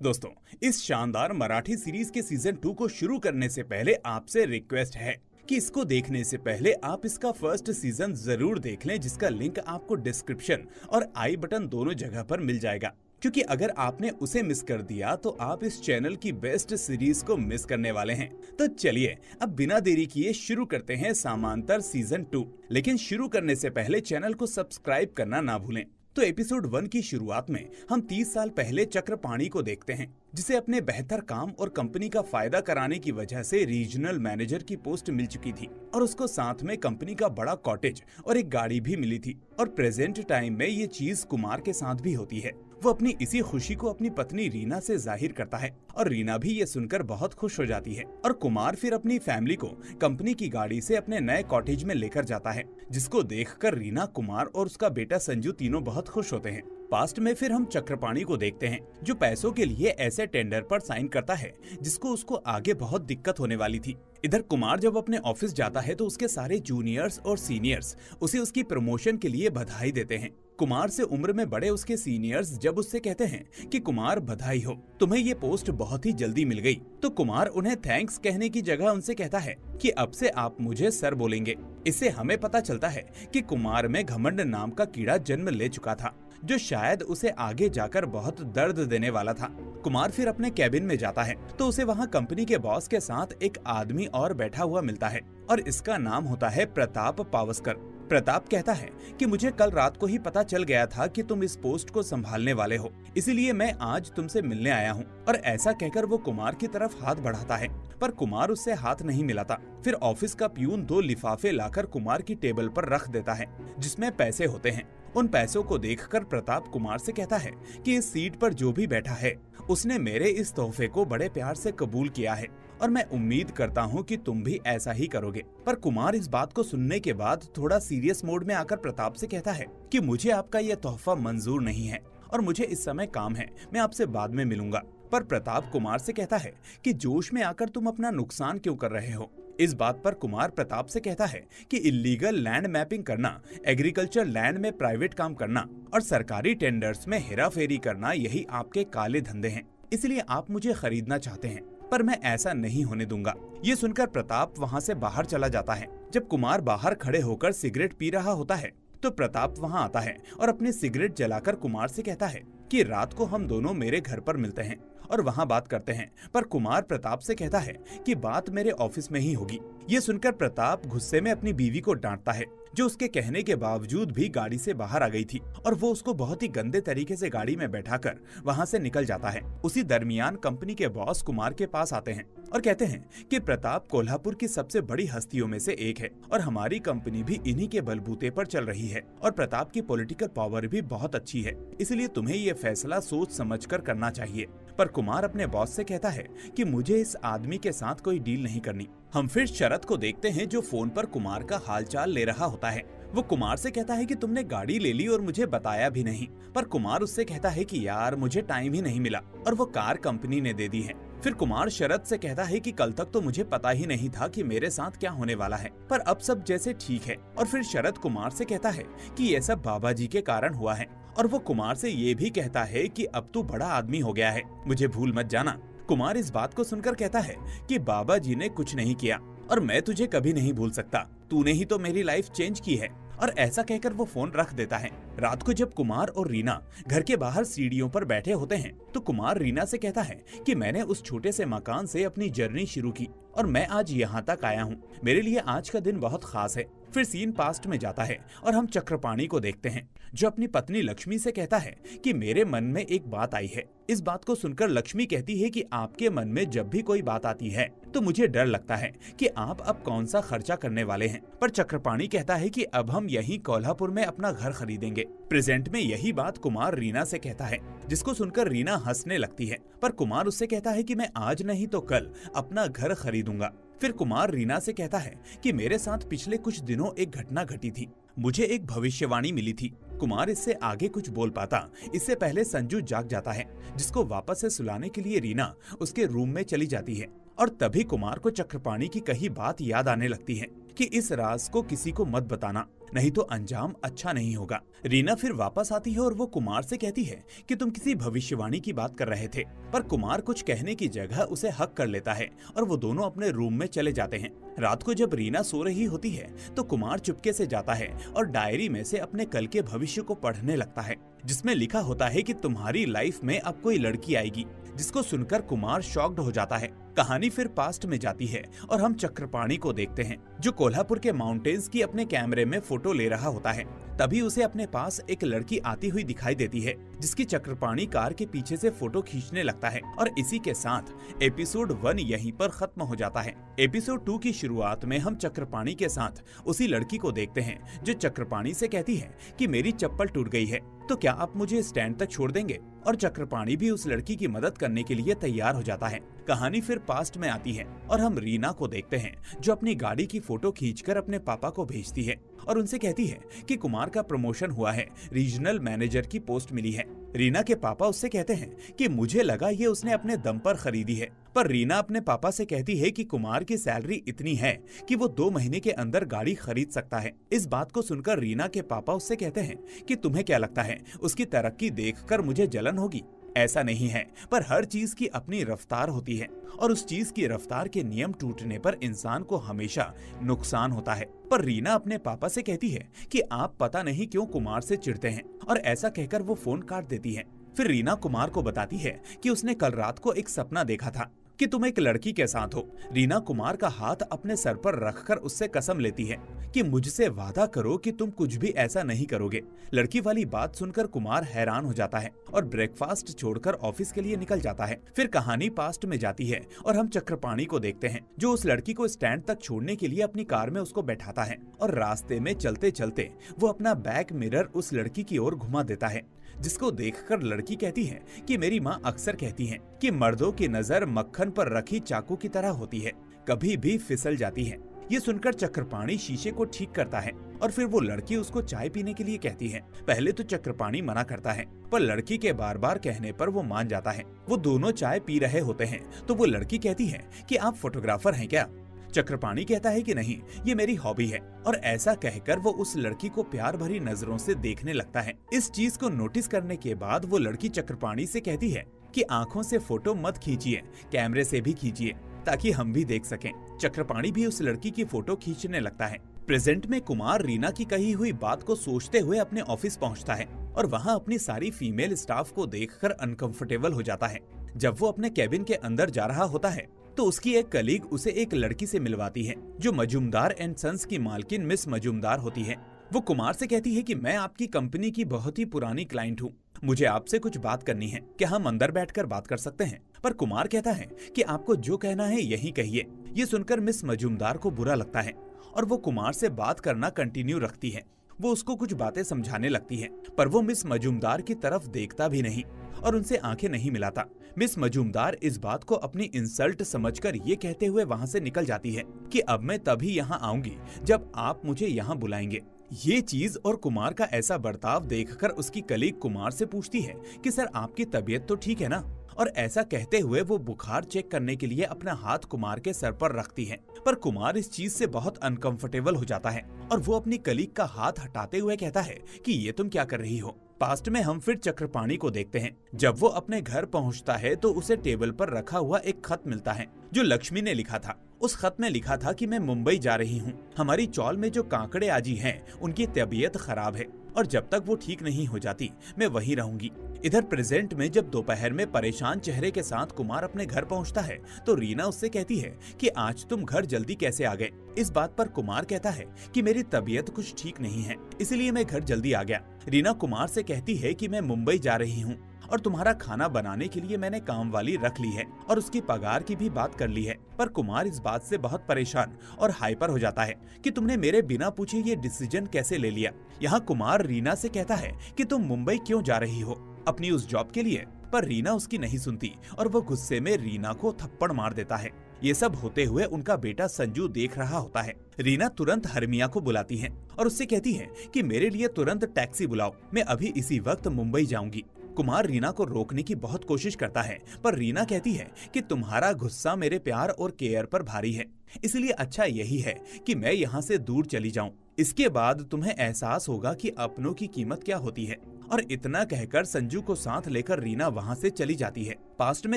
दोस्तों, इस शानदार मराठी सीरीज के सीजन 2 को शुरू करने से पहले आपसे रिक्वेस्ट है कि इसको देखने से पहले आप इसका फर्स्ट सीजन जरूर देख लें, जिसका लिंक आपको डिस्क्रिप्शन और आई बटन दोनों जगह पर मिल जाएगा। क्योंकि अगर आपने उसे मिस कर दिया तो आप इस चैनल की बेस्ट सीरीज को मिस करने वाले हैं। तो चलिए अब बिना देरी किए शुरू करते हैं समांतर सीजन 2। लेकिन शुरू करने से पहले चैनल को सब्सक्राइब करना ना भूलें। तो एपिसोड 1 की शुरुआत में हम 30 साल पहले चक्रपाणी को देखते हैं, जिसे अपने बेहतर काम और कंपनी का फायदा कराने की वजह से रीजनल मैनेजर की पोस्ट मिल चुकी थी और उसको साथ में कंपनी का बड़ा कॉटेज और एक गाड़ी भी मिली थी। और प्रेजेंट टाइम में ये चीज कुमार के साथ भी होती है। वो अपनी इसी खुशी को अपनी पत्नी रीना से जाहिर करता है और रीना भी ये सुनकर बहुत खुश हो जाती है। और कुमार फिर अपनी फैमिली को कंपनी की गाड़ी से अपने नए कॉटेज में लेकर जाता है, जिसको देखकर रीना, कुमार और उसका बेटा संजू तीनों बहुत खुश होते हैं। पास्ट में फिर हम चक्रपाणी को देखते हैं, जो पैसों के लिए ऐसे टेंडर पर साइन करता है जिसको उसको आगे बहुत दिक्कत होने वाली थी। इधर कुमार जब अपने ऑफिस जाता है तो उसके सारे जूनियर्स और सीनियर्स उसे उसकी प्रमोशन के लिए बधाई देते हैं। कुमार से उम्र में बड़े उसके सीनियर्स जब उससे कहते हैं कि कुमार बधाई हो, तुम्हें ये पोस्ट बहुत ही जल्दी मिल गई, तो कुमार उन्हें थैंक्स कहने की जगह उनसे कहता है कि अब से आप मुझे सर बोलेंगे। इससे हमें पता चलता है कि कुमार में घमंड नाम का कीड़ा जन्म ले चुका था, जो शायद उसे आगे जाकर बहुत दर्द देने वाला था। कुमार फिर अपने कैबिन में जाता है तो उसे वहाँ कंपनी के बॉस के साथ एक आदमी और बैठा हुआ मिलता है और इसका नाम होता है प्रताप पावस्कर। प्रताप कहता है कि मुझे कल रात को ही पता चल गया था कि तुम इस पोस्ट को संभालने वाले हो, इसीलिए मैं आज तुमसे मिलने आया हूँ। और ऐसा कहकर वो कुमार की तरफ हाथ बढ़ाता है, पर कुमार उससे हाथ नहीं मिलाता। फिर ऑफिस का प्यून 2 लिफाफे लाकर कुमार की टेबल पर रख देता है, जिसमें पैसे होते हैं। उन पैसों को देखकर प्रताप कुमार से कहता है कि इस सीट पर जो भी बैठा है उसने मेरे इस तोहफे को बड़े प्यार से कबूल किया है और मैं उम्मीद करता हूँ कि तुम भी ऐसा ही करोगे। पर कुमार इस बात को सुनने के बाद थोड़ा सीरियस मोड में आकर प्रताप से कहता है कि मुझे आपका यह तोहफा मंजूर नहीं है और मुझे इस समय काम है, मैं आपसे बाद में मिलूंगा। पर प्रताप कुमार से कहता है कि जोश में आकर तुम अपना नुकसान क्यों कर रहे हो। इस बात पर कुमार प्रताप से कहता है कि इलीगल लैंड मैपिंग करना, एग्रीकल्चर लैंड में प्राइवेट काम करना और सरकारी टेंडर्स में हेराफेरी करना, यही आपके काले धंधे हैं। इसलिए आप मुझे खरीदना चाहते हैं, पर मैं ऐसा नहीं होने दूंगा। ये सुनकर प्रताप वहाँ से बाहर चला जाता है। जब कुमार बाहर खड़े होकर सिगरेट पी रहा होता है तो प्रताप वहाँ आता है और अपनी सिगरेट जलाकर कुमार से कहता है कि रात को हम दोनों मेरे घर पर मिलते हैं और वहाँ बात करते हैं। पर कुमार प्रताप से कहता है कि बात मेरे ऑफिस में ही होगी। ये सुनकर प्रताप गुस्से में अपनी बीवी को डांटता है, जो उसके कहने के बावजूद भी गाड़ी से बाहर आ गई थी, और वो उसको बहुत ही गंदे तरीके से गाड़ी में बैठाकर वहाँ से निकल जाता है। उसी दरमियान कंपनी के बॉस कुमार के पास आते हैं और कहते हैं कि प्रताप कोल्हापुर की सबसे बड़ी हस्तियों में से एक है और हमारी कंपनी भी इन्हीं के बलबूते पर चल रही है और प्रताप की पॉलिटिकल पावर भी बहुत अच्छी है, इसलिए तुम्हें ये फैसला सोच समझकर करना चाहिए। पर कुमार अपने बॉस से कहता है कि मुझे इस आदमी के साथ कोई डील नहीं करनी। हम फिर शरद को देखते हैं, जो फोन पर कुमार का हालचाल ले रहा होता है। वो कुमार से कहता है कि तुमने गाड़ी ले ली और मुझे बताया भी नहीं। पर कुमार उससे कहता है कि यार मुझे टाइम ही नहीं मिला और वो कार कंपनी ने दे दी है। फिर कुमार शरद से कहता है कि कल तक तो मुझे पता ही नहीं था कि मेरे साथ क्या होने वाला है, पर अब सब जैसे ठीक है। और फिर शरद कुमार से कहता है कि ये सब बाबा जी के कारण हुआ है और वो कुमार से ये भी कहता है कि अब तू बड़ा आदमी हो गया है, मुझे भूल मत जाना। कुमार इस बात को सुनकर कहता है कि बाबा जी ने कुछ नहीं किया और मैं तुझे कभी नहीं भूल सकता, तूने ही तो मेरी लाइफ चेंज की है। और ऐसा कहकर वो फोन रख देता है। रात को जब कुमार और रीना घर के बाहर सीढ़ियों पर बैठे होते हैं तो कुमार रीना से कहता है कि मैंने उस छोटे से मकान से अपनी जर्नी शुरू की और मैं आज यहाँ तक आया हूँ, मेरे लिए आज का दिन बहुत खास है। फिर सीन पास्ट में जाता है और हम चक्रपाणी को देखते हैं, जो अपनी पत्नी लक्ष्मी से कहता है कि मेरे मन में एक बात आई है। इस बात को सुनकर लक्ष्मी कहती है कि आपके मन में जब भी कोई बात आती है तो मुझे डर लगता है कि आप अब कौन सा खर्चा करने वाले हैं। पर चक्रपाणी कहता है कि अब हम यहीं कोल्हापुर में अपना घर खरीदेंगे। प्रेजेंट में यही बात कुमार रीना से कहता है, जिसको सुनकर रीना हंसने लगती है। पर कुमार उससे कहता है कि मैं आज नहीं तो कल अपना घर खरीदूंगा। फिर कुमार रीना से कहता है कि मेरे साथ पिछले कुछ दिनों एक घटना घटी थी, मुझे एक भविष्यवाणी मिली थी। कुमार इससे आगे कुछ बोल पाता इससे पहले संजू जाग जाता है, जिसको वापस से सुलाने के लिए रीना उसके रूम में चली जाती है। और तभी कुमार को चक्रपाणी की कही बात याद आने लगती है कि इस राज को किसी को मत बताना, नहीं तो अंजाम अच्छा नहीं होगा। रीना फिर वापस आती है और वो कुमार से कहती है कि तुम किसी भविष्यवाणी की बात कर रहे थे, पर कुमार कुछ कहने की जगह उसे हक कर लेता है और वो दोनों अपने रूम में चले जाते हैं। रात को जब रीना सो रही होती है तो कुमार चुपके से जाता है और डायरी में से अपने कल के भविष्य को पढ़ने लगता है, जिसमें लिखा होता है कि तुम्हारी लाइफ में अब कोई लड़की आएगी, जिसको सुनकर कुमार शॉक्ड हो जाता है। कहानी फिर पास्ट में जाती है और हम चक्रपाणी को देखते हैं, जो कोल्हापुर के माउंटेन्स की अपने कैमरे में फोटो ले रहा होता है। तभी उसे अपने पास एक लड़की आती हुई दिखाई देती है, जिसकी चक्रपाणी कार के पीछे से फोटो खींचने लगता है। और इसी के साथ एपिसोड 1 यहीं पर खत्म हो जाता है। एपिसोड 2 की शुरुआत में हम चक्रपाणी के साथ उसी लड़की को देखते हैं, जो चक्रपाणी से कहती है कि मेरी चप्पल टूट गई है, तो क्या आप मुझे स्टैंड तक छोड़ देंगे? और चक्रपाणी भी उस लड़की की मदद करने के लिए तैयार हो जाता है। कहानी फिर पास्ट में आती है और हम रीना को देखते हैं, जो अपनी गाड़ी की फोटो खींचकर अपने पापा को भेजती है और उनसे कहती है कि कुमार का प्रमोशन हुआ है, रीजनल मैनेजर की पोस्ट मिली है। रीना के पापा उससे कहते हैं कि मुझे लगा ये उसने अपने दम पर खरीदी है, पर रीना अपने पापा से कहती है कि कुमार की सैलरी इतनी है कि वो 2 महीने के अंदर गाड़ी खरीद सकता है। इस बात को सुनकर रीना के पापा उससे कहते हैं कि तुम्हें क्या लगता है उसकी तरक्की देखकर मुझे जलन होगी? ऐसा नहीं है, पर हर चीज की अपनी रफ्तार होती है और उस चीज की रफ्तार के नियम टूटने पर इंसान को हमेशा नुकसान होता है। पर रीना अपने पापा से कहती है कि आप पता नहीं क्यों कुमार से चिढ़ते हैं, और ऐसा कहकर वो फोन काट देती है। फिर रीना कुमार को बताती है कि उसने कल रात को एक सपना देखा था कि तुम एक लड़की के साथ हो। रीना कुमार का हाथ अपने सर पर रखकर उससे कसम लेती है कि मुझसे वादा करो कि तुम कुछ भी ऐसा नहीं करोगे। लड़की वाली बात सुनकर कुमार हैरान हो जाता है और ब्रेकफास्ट छोड़कर ऑफिस के लिए निकल जाता है। फिर कहानी पास्ट में जाती है और हम चक्रपाणी को देखते हैं, जो उस लड़की को स्टैंड तक छोड़ने के लिए अपनी कार में उसको बैठाता है और रास्ते में चलते चलते वो अपना बैक मिरर उस लड़की की ओर घुमा देता है, जिसको देखकर लड़की कहती है कि मेरी माँ अक्सर कहती है कि मर्दों की नजर मक्खन पर रखी चाकू की तरह होती है, कभी भी फिसल जाती है। ये सुनकर चक्रपाणी शीशे को ठीक करता है और फिर वो लड़की उसको चाय पीने के लिए कहती है। पहले तो चक्रपाणी मना करता है, पर लड़की के बार बार कहने पर वो मान जाता है। वो दोनों चाय पी रहे होते हैं तो वो लड़की कहती है कि आप फोटोग्राफर हैं क्या? चक्रपाणी कहता है कि नहीं, ये मेरी हॉबी है, और ऐसा कहकर वो उस लड़की को प्यार भरी नजरों से देखने लगता है। इस चीज को नोटिस करने के बाद वो लड़की चक्रपाणी से कहती है कि आंखों से फोटो मत खींचिए, कैमरे से भी खींचिए ताकि हम भी देख सकें। चक्रपाणी भी उस लड़की की फोटो खींचने लगता है। प्रेजेंट में कुमार रीना की कही हुई बात को सोचते हुए अपने ऑफिस पहुंचता है और वहां अपनी सारी फीमेल स्टाफ को देखकर अनकंफर्टेबल हो जाता है। जब वो अपने कैबिन के अंदर जा रहा होता है तो उसकी एक कलीग उसे एक लड़की से मिलवाती है, जो मजूमदार एंड सन्स की मालकिन मिस मजूमदार होती है। वो कुमार से कहती है कि मैं आपकी कंपनी की बहुत ही पुरानी क्लाइंट हूँ, मुझे आपसे कुछ बात करनी है, क्या हम अंदर बैठकर बात कर सकते हैं? पर कुमार कहता है कि आपको जो कहना है यही कहिए। ये सुनकर मिस मजूमदार को बुरा लगता है और वो कुमार से बात करना कंटिन्यू रखती है। वो उसको कुछ बातें समझाने लगती है, पर वो मिस मजूमदार की तरफ देखता भी नहीं और उनसे आंखें नहीं मिलाता। मिस मजूमदार इस बात को अपनी इंसल्ट समझकर ये कहते हुए वहाँ से निकल जाती है कि अब मैं तभी यहाँ आऊंगी जब आप मुझे यहाँ बुलाएंगे। ये चीज और कुमार का ऐसा बर्ताव देखकर उसकी कलीग कुमार से पूछती है कि सर आपकी तबीयत तो ठीक है ना? और ऐसा कहते हुए वो बुखार चेक करने के लिए अपना हाथ कुमार के सर पर रखती है, पर कुमार इस चीज से बहुत अनकंफर्टेबल हो जाता है और वो अपनी कलीग का हाथ हटाते हुए कहता है कि ये तुम क्या कर रही हो? पास्ट में हम फिर चक्रपाणी को देखते हैं। जब वो अपने घर पहुंचता है तो उसे टेबल पर रखा हुआ एक खत मिलता है, जो लक्ष्मी ने लिखा था। उस खत में लिखा था कि मैं मुंबई जा रही हूँ, हमारी चौल में जो कांकड़े आजी हैं उनकी तबीयत खराब है और जब तक वो ठीक नहीं हो जाती मैं वहीं रहूंगी। इधर प्रेजेंट में जब दोपहर में परेशान चेहरे के साथ कुमार अपने घर पहुंचता है तो रीना उससे कहती है कि आज तुम घर जल्दी कैसे आ गए? इस बात पर कुमार कहता है कि मेरी तबीयत कुछ ठीक नहीं है, इसलिए मैं घर जल्दी आ गया। रीना कुमार से कहती है कि मैं मुंबई जा रही हूँ और तुम्हारा खाना बनाने के लिए मैंने काम वाली रख ली है और उसकी पगार की भी बात कर ली है। पर कुमार इस बात से बहुत परेशान और हाइपर हो जाता है कि तुमने मेरे बिना पूछे ये डिसीजन कैसे ले लिया। यहाँ कुमार रीना से कहता है कि तुम मुंबई क्यों जा रही हो, अपनी उस जॉब के लिए? पर रीना उसकी नहीं सुनती और वो गुस्से में रीना को थप्पड़ मार देता है। ये सब होते हुए उनका बेटा संजू देख रहा होता है। रीना तुरंत हरमिया को बुलाती है और उससे कहती है कि मेरे लिए तुरंत टैक्सी बुलाओ, मैं अभी इसी वक्त मुंबई जाऊंगी। कुमार रीना को रोकने की बहुत कोशिश करता है, पर रीना कहती है कि तुम्हारा गुस्सा मेरे प्यार और केयर पर भारी है, इसलिए अच्छा यही है कि मैं यहाँ से दूर चली जाऊं। इसके बाद तुम्हें एहसास होगा कि अपनों की कीमत क्या होती है। और इतना कहकर संजू को साथ लेकर रीना वहाँ से चली जाती है। पास्ट में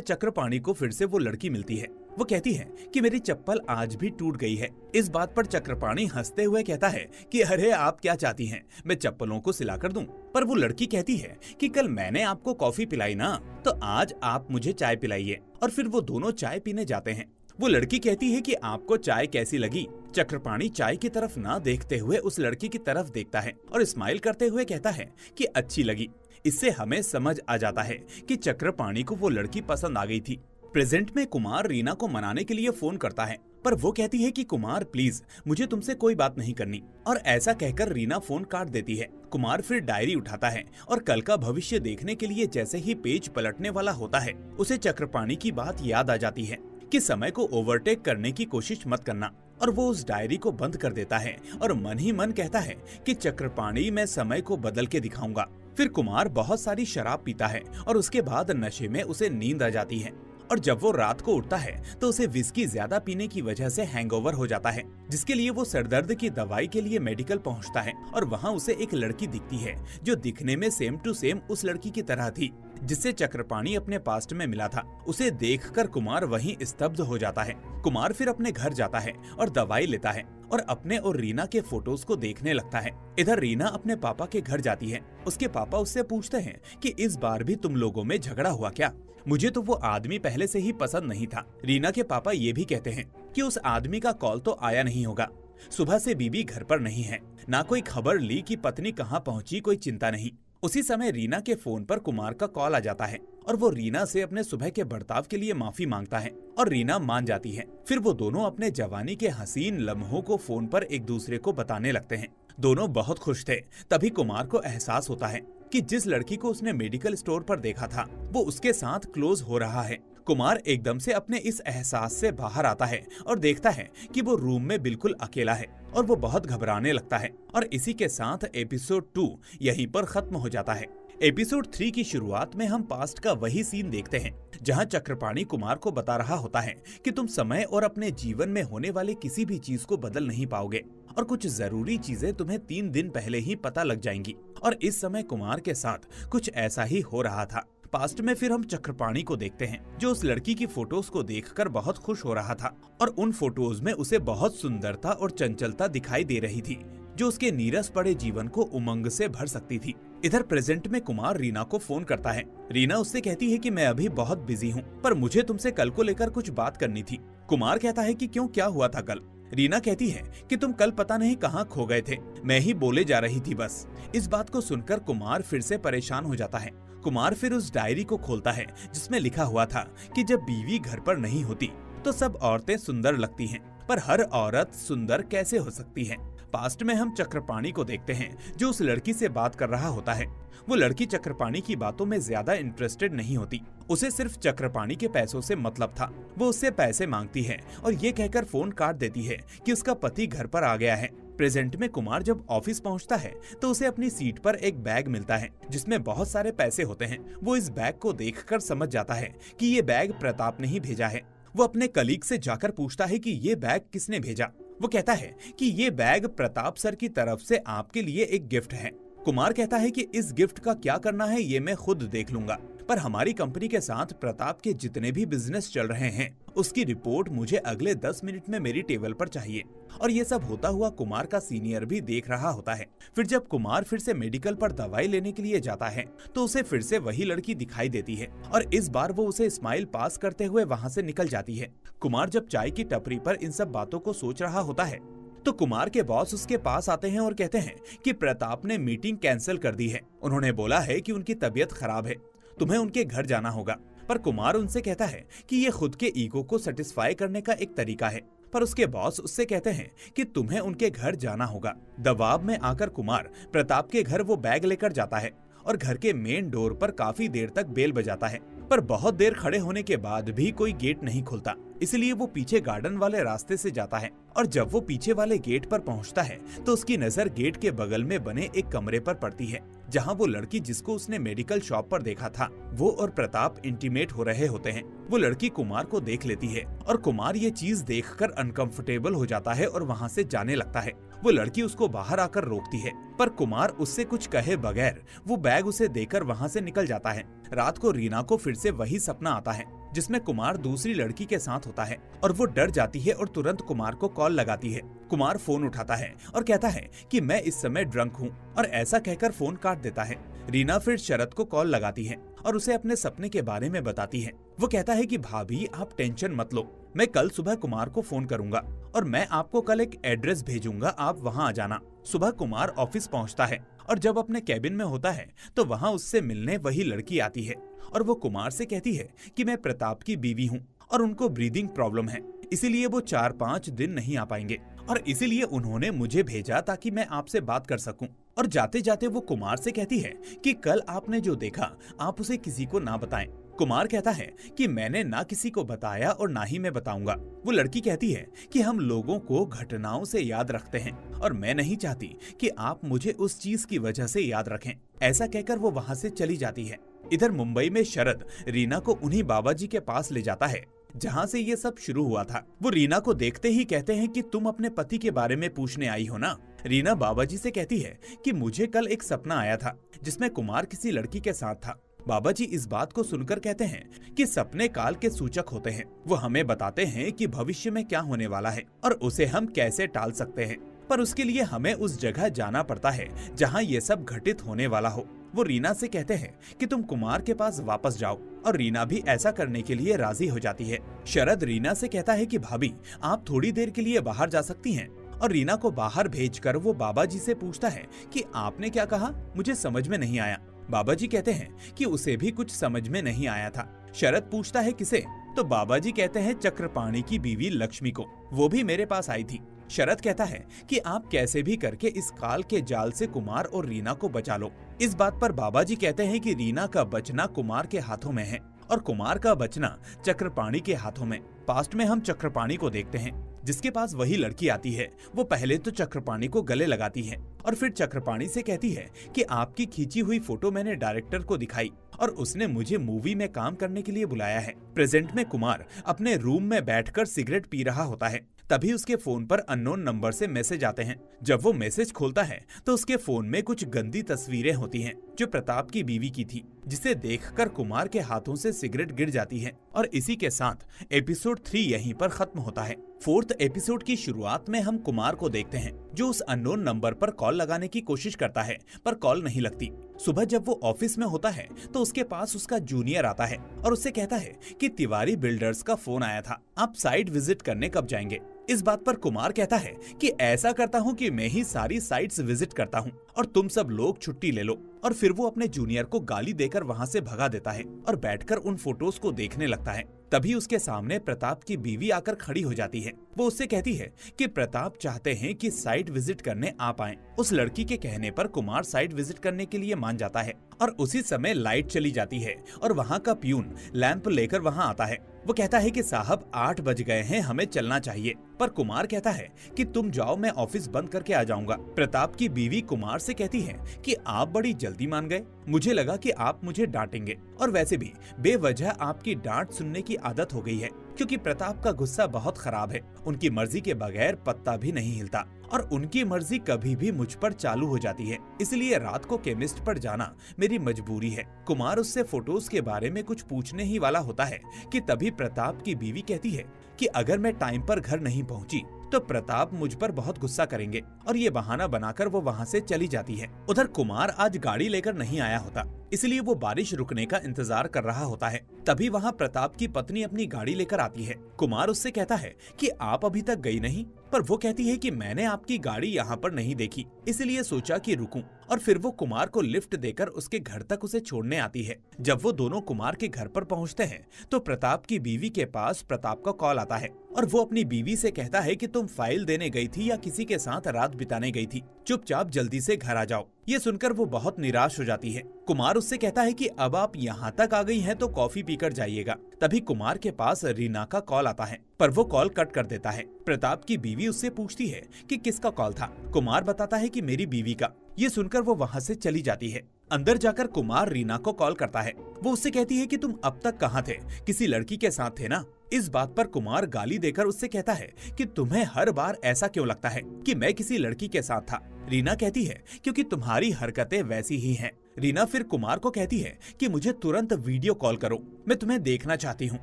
चक्रपाणी को फिर से वो लड़की मिलती है। वो कहती है कि मेरी चप्पल आज भी टूट गई है। इस बात पर चक्रपाणी हंसते हुए कहता है कि अरे आप क्या चाहती हैं, मैं चप्पलों को सिला कर दूं? पर वो लड़की कहती है कि कल मैंने आपको कॉफी पिलाई ना, तो आज आप मुझे चाय पिलाइए। और फिर वो दोनों चाय पीने जाते हैं। वो लड़की कहती है कि आपको चाय कैसी लगी? चक्रपाणी चाय की तरफ ना देखते हुए उस लड़की की तरफ देखता है और स्माइल करते हुए कहता है कि अच्छी लगी। इससे हमें समझ आ जाता है कि चक्रपाणी को वो लड़की पसंद आ गई थी। प्रेजेंट में कुमार रीना को मनाने के लिए फोन करता है, पर वो कहती है कि कुमार प्लीज मुझे तुमसे कोई बात नहीं करनी, और ऐसा कहकर रीना फोन काट देती है। कुमार फिर डायरी उठाता है और कल का भविष्य देखने के लिए जैसे ही पेज पलटने वाला होता है, उसे चक्रपाणी की बात याद आ जाती है कि समय को ओवरटेक करने की कोशिश मत करना, और वो उस डायरी को बंद कर देता है और मन ही मन कहता है कि चक्रपाणी मैं समय को बदल के दिखाऊंगा। फिर कुमार बहुत सारी शराब पीता है और उसके बाद नशे में उसे नींद आ जाती है, और जब वो रात को उठता है तो उसे विस्की ज्यादा पीने की वजह से हैंगओवर हो जाता है, जिसके लिए वो सरदर्द की दवाई के लिए मेडिकल पहुंचता है। और वहाँ उसे एक लड़की दिखती है जो दिखने में सेम टू सेम उस लड़की की तरह थी जिससे चक्रपाणी अपने पास्ट में मिला था। उसे देखकर कुमार वहीं स्तब्ध हो जाता है। कुमार फिर अपने घर जाता है और दवाई लेता है और अपने और रीना के फोटोज को देखने लगता है। इधर रीना अपने पापा के घर जाती है। उसके पापा उससे पूछते हैं कि इस बार भी तुम लोगों में झगड़ा हुआ क्या? मुझे तो वो आदमी पहले से ही पसंद नहीं था। रीना के पापा ये भी कहते हैं कि उस आदमी का कॉल तो आया नहीं होगा। सुबह से बीबी घर पर नहीं है, ना कोई खबर ली कि पत्नी कहाँ पहुँची, कोई चिंता नहीं। उसी समय रीना के फोन पर कुमार का कॉल आ जाता है और वो रीना से अपने सुबह के बर्ताव के लिए माफी मांगता है और रीना मान जाती है। फिर वो दोनों अपने जवानी के हसीन लम्हों को फोन पर एक दूसरे को बताने लगते हैं। दोनों बहुत खुश थे। तभी कुमार को एहसास होता है कि जिस लड़की को उसने मेडिकल स्टोर पर देखा था वो उसके साथ क्लोज हो रहा है। कुमार एकदम से अपने इस एहसास से बाहर आता है और देखता है कि वो रूम में बिल्कुल अकेला है और वो बहुत घबराने लगता है। और इसी के साथ एपिसोड 2 यहीं पर खत्म हो जाता है। एपिसोड 3 की शुरुआत में हम पास्ट का वही सीन देखते हैं जहां चक्रपाणी कुमार को बता रहा होता है कि तुम समय और अपने जीवन में होने वाली किसी भी चीज को बदल नहीं पाओगे और कुछ जरूरी चीजें तुम्हें 3 दिन पहले ही पता लग जाएंगी। और इस समय कुमार के साथ कुछ ऐसा ही हो रहा था। पास्ट में फिर हम चक्रपाणी को देखते हैं जो उस लड़की की फोटोज को देखकर बहुत खुश हो रहा था और उन फोटोज में उसे बहुत सुंदरता और चंचलता दिखाई दे रही थी जो उसके नीरस पड़े जीवन को उमंग से भर सकती थी। इधर प्रेजेंट में कुमार रीना को फोन करता है। रीना उससे कहती है कि मैं अभी बहुत बिजी हूँ, पर मुझे तुमसे कल को लेकर कुछ बात करनी थी। कुमार कहता है कि क्यों, क्या हुआ था कल? रीना कहती है कि तुम कल पता नहीं कहाँ खो गए थे, मैं ही बोले जा रही थी बस। इस बात को सुनकर कुमार फिर से परेशान हो जाता है। कुमार फिर उस डायरी को खोलता है जिसमें लिखा हुआ था कि जब बीवी घर पर नहीं होती तो सब औरतें सुंदर लगती हैं, पर हर औरत सुंदर कैसे हो सकती है। पास्ट में हम चक्रपाणी को देखते हैं जो उस लड़की से बात कर रहा होता है। वो लड़की चक्रपाणी की बातों में ज्यादा इंटरेस्टेड नहीं होती, उसे सिर्फ चक्रपाणी के पैसों से मतलब था। वो उससे पैसे मांगती है और ये कहकर फोन काट देती है कि उसका पति घर पर आ गया है। प्रेजेंट में कुमार जब ऑफिस पहुंचता है तो उसे अपनी सीट पर एक बैग मिलता है जिसमें बहुत सारे पैसे होते हैं। वो इस बैग को देखकर समझ जाता है कि ये बैग प्रताप ने ही भेजा है। वो अपने कलीग से जाकर पूछता है कि ये बैग किसने भेजा। वो कहता है कि ये बैग प्रताप सर की तरफ से आपके लिए एक गिफ्ट है। कुमार कहता है कि इस गिफ्ट का क्या करना है ये मैं खुद देख लूंगा, पर हमारी कंपनी के साथ प्रताप के जितने भी बिजनेस चल रहे हैं उसकी रिपोर्ट मुझे अगले 10 मिनट में मेरी टेबल पर चाहिए। और ये सब होता हुआ कुमार का सीनियर भी देख रहा होता है। फिर जब कुमार फिर से मेडिकल पर दवाई लेने के लिए जाता है तो उसे फिर से वही लड़की दिखाई देती है और इस बार वो उसे स्माइल पास करते हुए वहाँ से निकल जाती है। कुमार जब चाय की टपरी पर इन सब बातों को सोच रहा होता है तो कुमार के बॉस उसके पास आते हैं और कहते हैं कि प्रताप ने मीटिंग कैंसिल कर दी है। उन्होंने बोला है कि उनकी तबीयत खराब है, तुम्हें उनके घर जाना होगा। पर कुमार उनसे कहता है कि ये खुद के ईगो को सेटिस्फाई करने का एक तरीका है। पर उसके बॉस उससे कहते हैं कि तुम्हें उनके घर जाना होगा। दबाव में आकर कुमार प्रताप के घर वो बैग लेकर जाता है और घर के मेन डोर पर काफी देर तक बेल बजाता है, पर बहुत देर खड़े होने के बाद भी कोई गेट नहीं खुलता। इसलिए वो पीछे गार्डन वाले रास्ते से जाता है और जब वो पीछे वाले गेट पर पहुंचता है तो उसकी नजर गेट के बगल में बने एक कमरे पर पड़ती है जहाँ वो लड़की जिसको उसने मेडिकल शॉप पर देखा था वो और प्रताप इंटीमेट हो रहे होते हैं। वो लड़की कुमार को देख लेती है और कुमार ये चीज देखकर अनकंफर्टेबल हो जाता है और वहाँ से जाने लगता है। वो लड़की उसको बाहर आकर रोकती है, पर कुमार उससे कुछ कहे बगैर वो बैग उसे देकर वहाँ से निकल जाता है। रात को रीना को फिर से वही सपना आता है जिसमें कुमार दूसरी लड़की के साथ होता है और वो डर जाती है और तुरंत कुमार को कॉल लगाती है। कुमार फोन उठाता है और कहता है कि मैं इस समय ड्रंक हूँ और ऐसा कहकर फोन काट देता है। रीना फिर शरद को कॉल लगाती है और उसे अपने सपने के बारे में बताती है। वो कहता है कि भाभी आप टेंशन मत लो, मैं कल सुबह कुमार को फोन करूंगा और मैं आपको कल एक एड्रेस भेजूंगा, आप वहां आ जाना। सुबह कुमार ऑफिस पहुंचता है और जब अपने कैबिन में होता है तो वहां उससे मिलने वही लड़की आती है और वो कुमार से कहती है कि मैं प्रताप की बीवी हूँ और उनको ब्रीदिंग प्रॉब्लम है, इसीलिए वो 4-5 दिन नहीं आ पाएंगे और इसीलिए उन्होंने मुझे भेजा ताकि मैं आपसे बात कर सकूं। और जाते जाते वो कुमार से कहती है कि कल आपने जो देखा आप उसे किसी को ना बताएं। कुमार कहता है कि मैंने ना किसी को बताया और ना ही मैं बताऊंगा। वो लड़की कहती है कि हम लोगों को घटनाओं से याद रखते हैं और मैं नहीं चाहती कि आप मुझे उस चीज की वजह से याद रखें। ऐसा कहकर वो वहाँ से चली जाती है। इधर मुंबई में शरद रीना को उन्हीं बाबा जी के पास ले जाता है जहाँ से ये सब शुरू हुआ था। वो रीना को देखते ही कहते हैं कि तुम अपने पति के बारे में पूछने आई हो ना। रीना बाबा जी से कहती है कि मुझे कल एक सपना आया था जिसमें कुमार किसी लड़की के साथ था। बाबा जी इस बात को सुनकर कहते हैं कि सपने काल के सूचक होते हैं, वो हमें बताते हैं कि भविष्य में क्या होने वाला है और उसे हम कैसे टाल सकते हैं, पर उसके लिए हमें उस जगह जाना पड़ता है जहाँ ये सब घटित होने वाला हो। वो रीना से कहते हैं कि तुम कुमार के पास वापस जाओ और रीना भी ऐसा करने के लिए राजी हो जाती है। शरद रीना से कहता है कि भाभी आप थोड़ी देर के लिए बाहर जा सकती हैं और रीना को बाहर भेजकर वो बाबा जी से पूछता है कि आपने क्या कहा, मुझे समझ में नहीं आया। बाबा जी कहते हैं कि उसे भी कुछ समझ में नहीं आया था। शरद पूछता है किसे, तो बाबा जी कहते हैं चक्रपाणी की बीवी लक्ष्मी को, वो भी मेरे पास आई थी। शरद कहता है कि आप कैसे भी करके इस काल के जाल से कुमार और रीना को बचा लो। इस बात पर बाबा जी कहते हैं कि रीना का बचना कुमार के हाथों में है और कुमार का बचना चक्रपाणी के हाथों में। पास्ट में हम चक्रपाणी को देखते हैं जिसके पास वही लड़की आती है। वो पहले तो चक्रपाणी को गले लगाती है और फिर चक्रपाणी से कहती है कि आपकी खींची हुई फोटो मैंने डायरेक्टर को दिखाई और उसने मुझे मूवी में काम करने के लिए बुलाया है। प्रेजेंट में कुमार अपने रूम में बैठकर सिगरेट पी रहा होता है, तभी उसके फोन पर अननोन नंबर से मैसेज आते हैं। जब वो मैसेज खोलता है तो उसके फोन में कुछ गंदी तस्वीरें होती हैं जो प्रताप की बीवी की थी, जिसे देखकर कुमार के हाथों से सिगरेट गिर जाती है और इसी के साथ एपिसोड 3 यहीं पर खत्म होता है। 4th एपिसोड की शुरुआत में हम कुमार को देखते हैं जो उस अननोन नंबर पर कॉल लगाने की कोशिश करता है पर कॉल नहीं लगती। सुबह जब वो ऑफिस में होता है तो उसके पास उसका जूनियर आता है और उससे कहता है कि तिवारी बिल्डर्स का फोन आया था, आप साइट विजिट करने कब जाएंगे। इस बात पर कुमार कहता है कि ऐसा करता हूँ कि मैं ही सारी साइट्स विजिट करता हूँ और तुम सब लोग छुट्टी ले लो। और फिर वो अपने जूनियर को गाली देकर वहाँ से भगा देता है और बैठकर उन फोटोज को देखने लगता है। तभी उसके सामने प्रताप की बीवी आकर खड़ी हो जाती है। वो उससे कहती है कि प्रताप चाहते हैं कि साइट विजिट करने आप आएं। उस लड़की के कहने पर कुमार साइट विजिट करने के लिए मान जाता है और उसी समय लाइट चली जाती है और वहाँ का प्यून लैंप लेकर वहाँ आता है। वो कहता है कि साहब 8 बज गए हैं, हमें चलना चाहिए, पर कुमार कहता है कि तुम जाओ, मैं ऑफिस बंद करके आ जाऊंगा। प्रताप की बीवी कुमार से कहती है कि आप बड़ी जल्दी मान गए, मुझे लगा कि आप मुझे डांटेंगे और वैसे भी बेवजह आपकी डांट सुनने की आदत हो गई है क्योंकि प्रताप का गुस्सा बहुत खराब है। उनकी मर्जी के बगैर पत्ता भी नहीं हिलता और उनकी मर्जी कभी भी मुझ पर चालू हो जाती है, इसलिए रात को केमिस्ट पर जाना मेरी मजबूरी है। कुमार उससे फोटोज के बारे में कुछ पूछने ही वाला होता है कि तभी प्रताप की बीवी कहती है कि अगर मैं टाइम पर घर नहीं पहुंची तो प्रताप मुझ पर बहुत गुस्सा करेंगे और ये बहाना बनाकर वो वहाँ से चली जाती है। उधर कुमार आज गाड़ी लेकर नहीं आया होता, इसलिए वो बारिश रुकने का इंतजार कर रहा होता है। तभी वहाँ प्रताप की पत्नी अपनी गाड़ी लेकर आती है। कुमार उससे कहता है कि आप अभी तक गई नहीं, पर वो कहती है कि मैंने आपकी गाड़ी यहाँ पर नहीं देखी, इसलिए सोचा कि रुकूं। और फिर वो कुमार को लिफ्ट देकर उसके घर तक उसे छोड़ने आती है। जब वो दोनों कुमार के घर पर पहुँचते हैं तो प्रताप की बीवी के पास प्रताप का कॉल आता है और वो अपनी बीवी से कहता है कि तुम फाइल देने गई थी या किसी के साथ रात बिताने गई थी, चुपचाप जल्दी से घर आ जाओ। ये सुनकर वो बहुत निराश हो जाती है। कुमार उससे कहता है कि अब आप यहाँ तक आ गई हैं तो कॉफी पीकर जाइएगा। तभी कुमार के पास रीना का कॉल आता है पर वो कॉल कट कर देता है। प्रताप की बीवी उससे पूछती है कि किसका कॉल था। कुमार बताता है कि मेरी बीवी का। ये सुनकर वो वहाँ से चली जाती है। अंदर जाकर कुमार रीना को कॉल करता है। वो उससे कहती है कि तुम अब तक कहाँ थे, किसी लड़की के साथ थे ना। इस बात पर कुमार गाली देकर उससे कहता है कि तुम्हें हर बार ऐसा क्यों लगता है कि मैं किसी लड़की के साथ था। रीना कहती है क्योंकि तुम्हारी हरकतें वैसी ही हैं। रीना फिर कुमार को कहती है कि मुझे तुरंत वीडियो कॉल करो, मैं तुम्हें देखना चाहती हूँ।